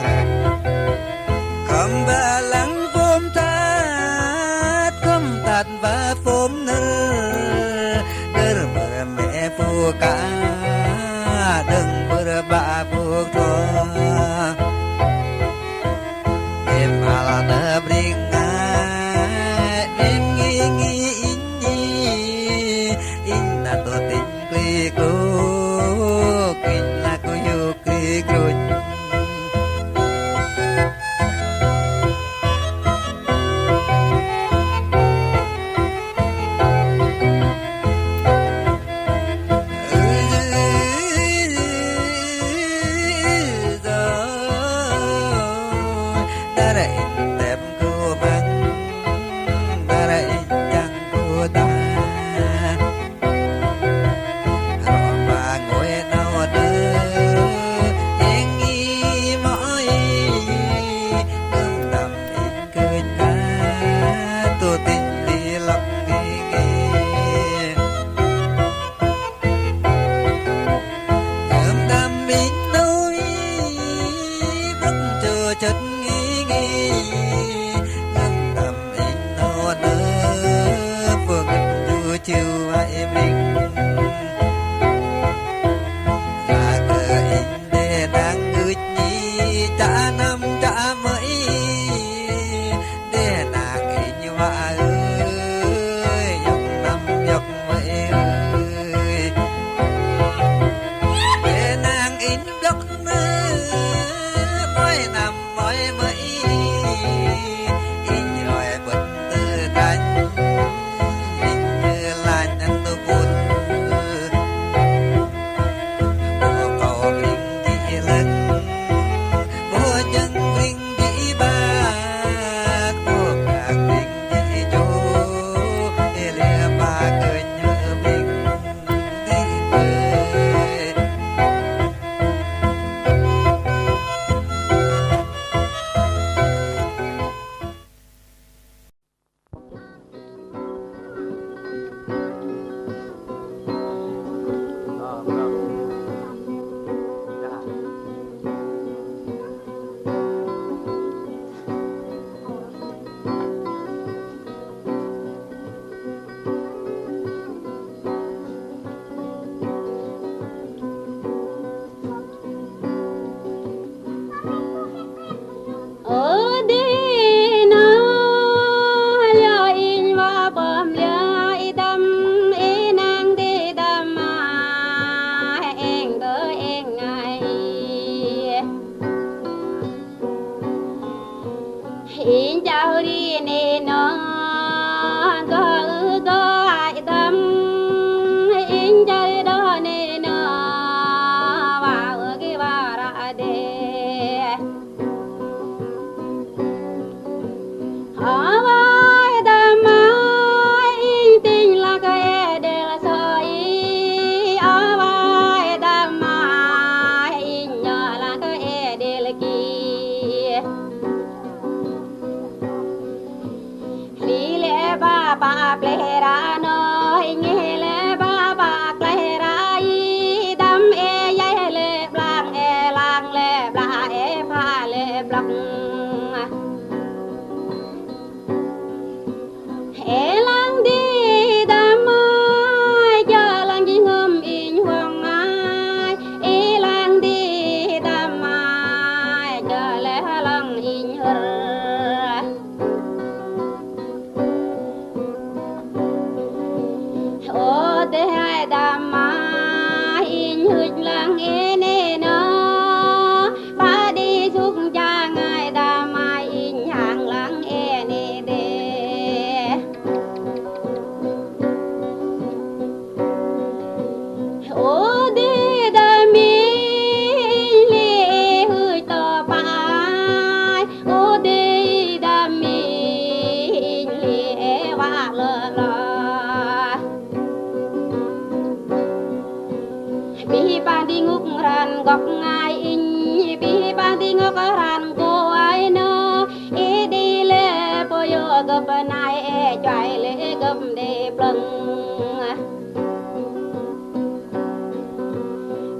Kembalang phôm tát và phôm nơ đơ bờ mẹ phù cả đừng bờ bà phù thua em ala nơ bring em nghi in na to tin kli kru kin la ku yu kli kru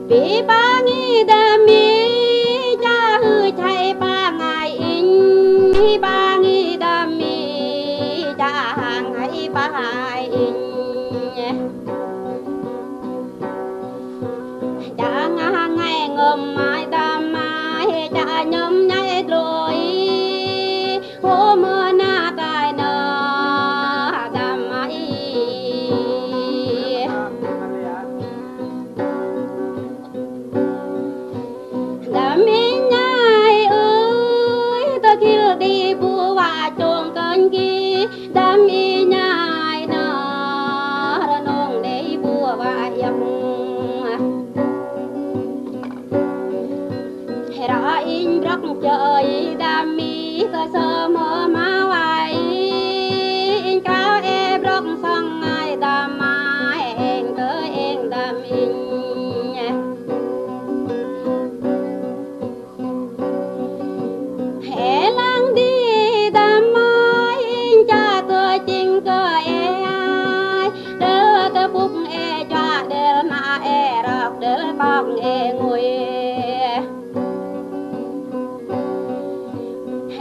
Bi ba ngi da mi bài cha ngày ngầm mai đam mai cha nhom nhai rồi hôm na tai nơ đam mai đam nhai ơi tôi kêu đi bùa và chuông cơn kia đam nhai nơ nong để bùa và yếm ra in rắc trời đam mi cơ sơ mơ má vai in cao em rắc sang ngày đam mai em cơ em đam in hè lang đi đam mai in cha cơ chinh cơ ai đỡ cơ bục e cha đỡ na e rắc đỡ bọc e ngồi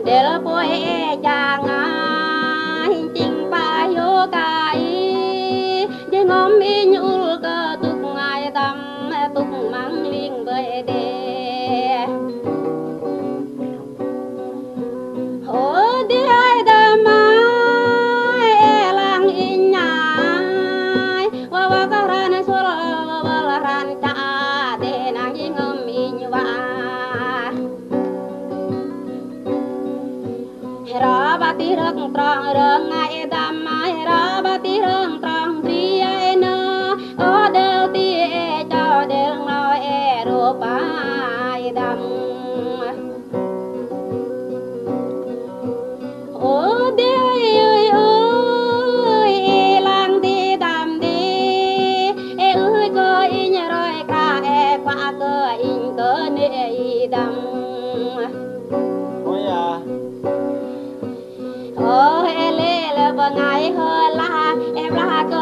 để bôi chàng hình chinh ba yo kai để ngom in ul cơ tục ngày tâm tục mang liên bơi đê hồ đi ai đam mai lang in nhai wa ka ran so la ran ta để nang ngom in wa ra ba ti răng trăng răng ngày đam mai ra ba ti răng trăng tri ai nơ ở đều ti e cho đều nói e ro pai đam ô đi ơi lang đi đam đi e ơi cơ in rồi cả e qua cơ in cơ nê đam ôi à ôi lê là ngày hơ la em la cơ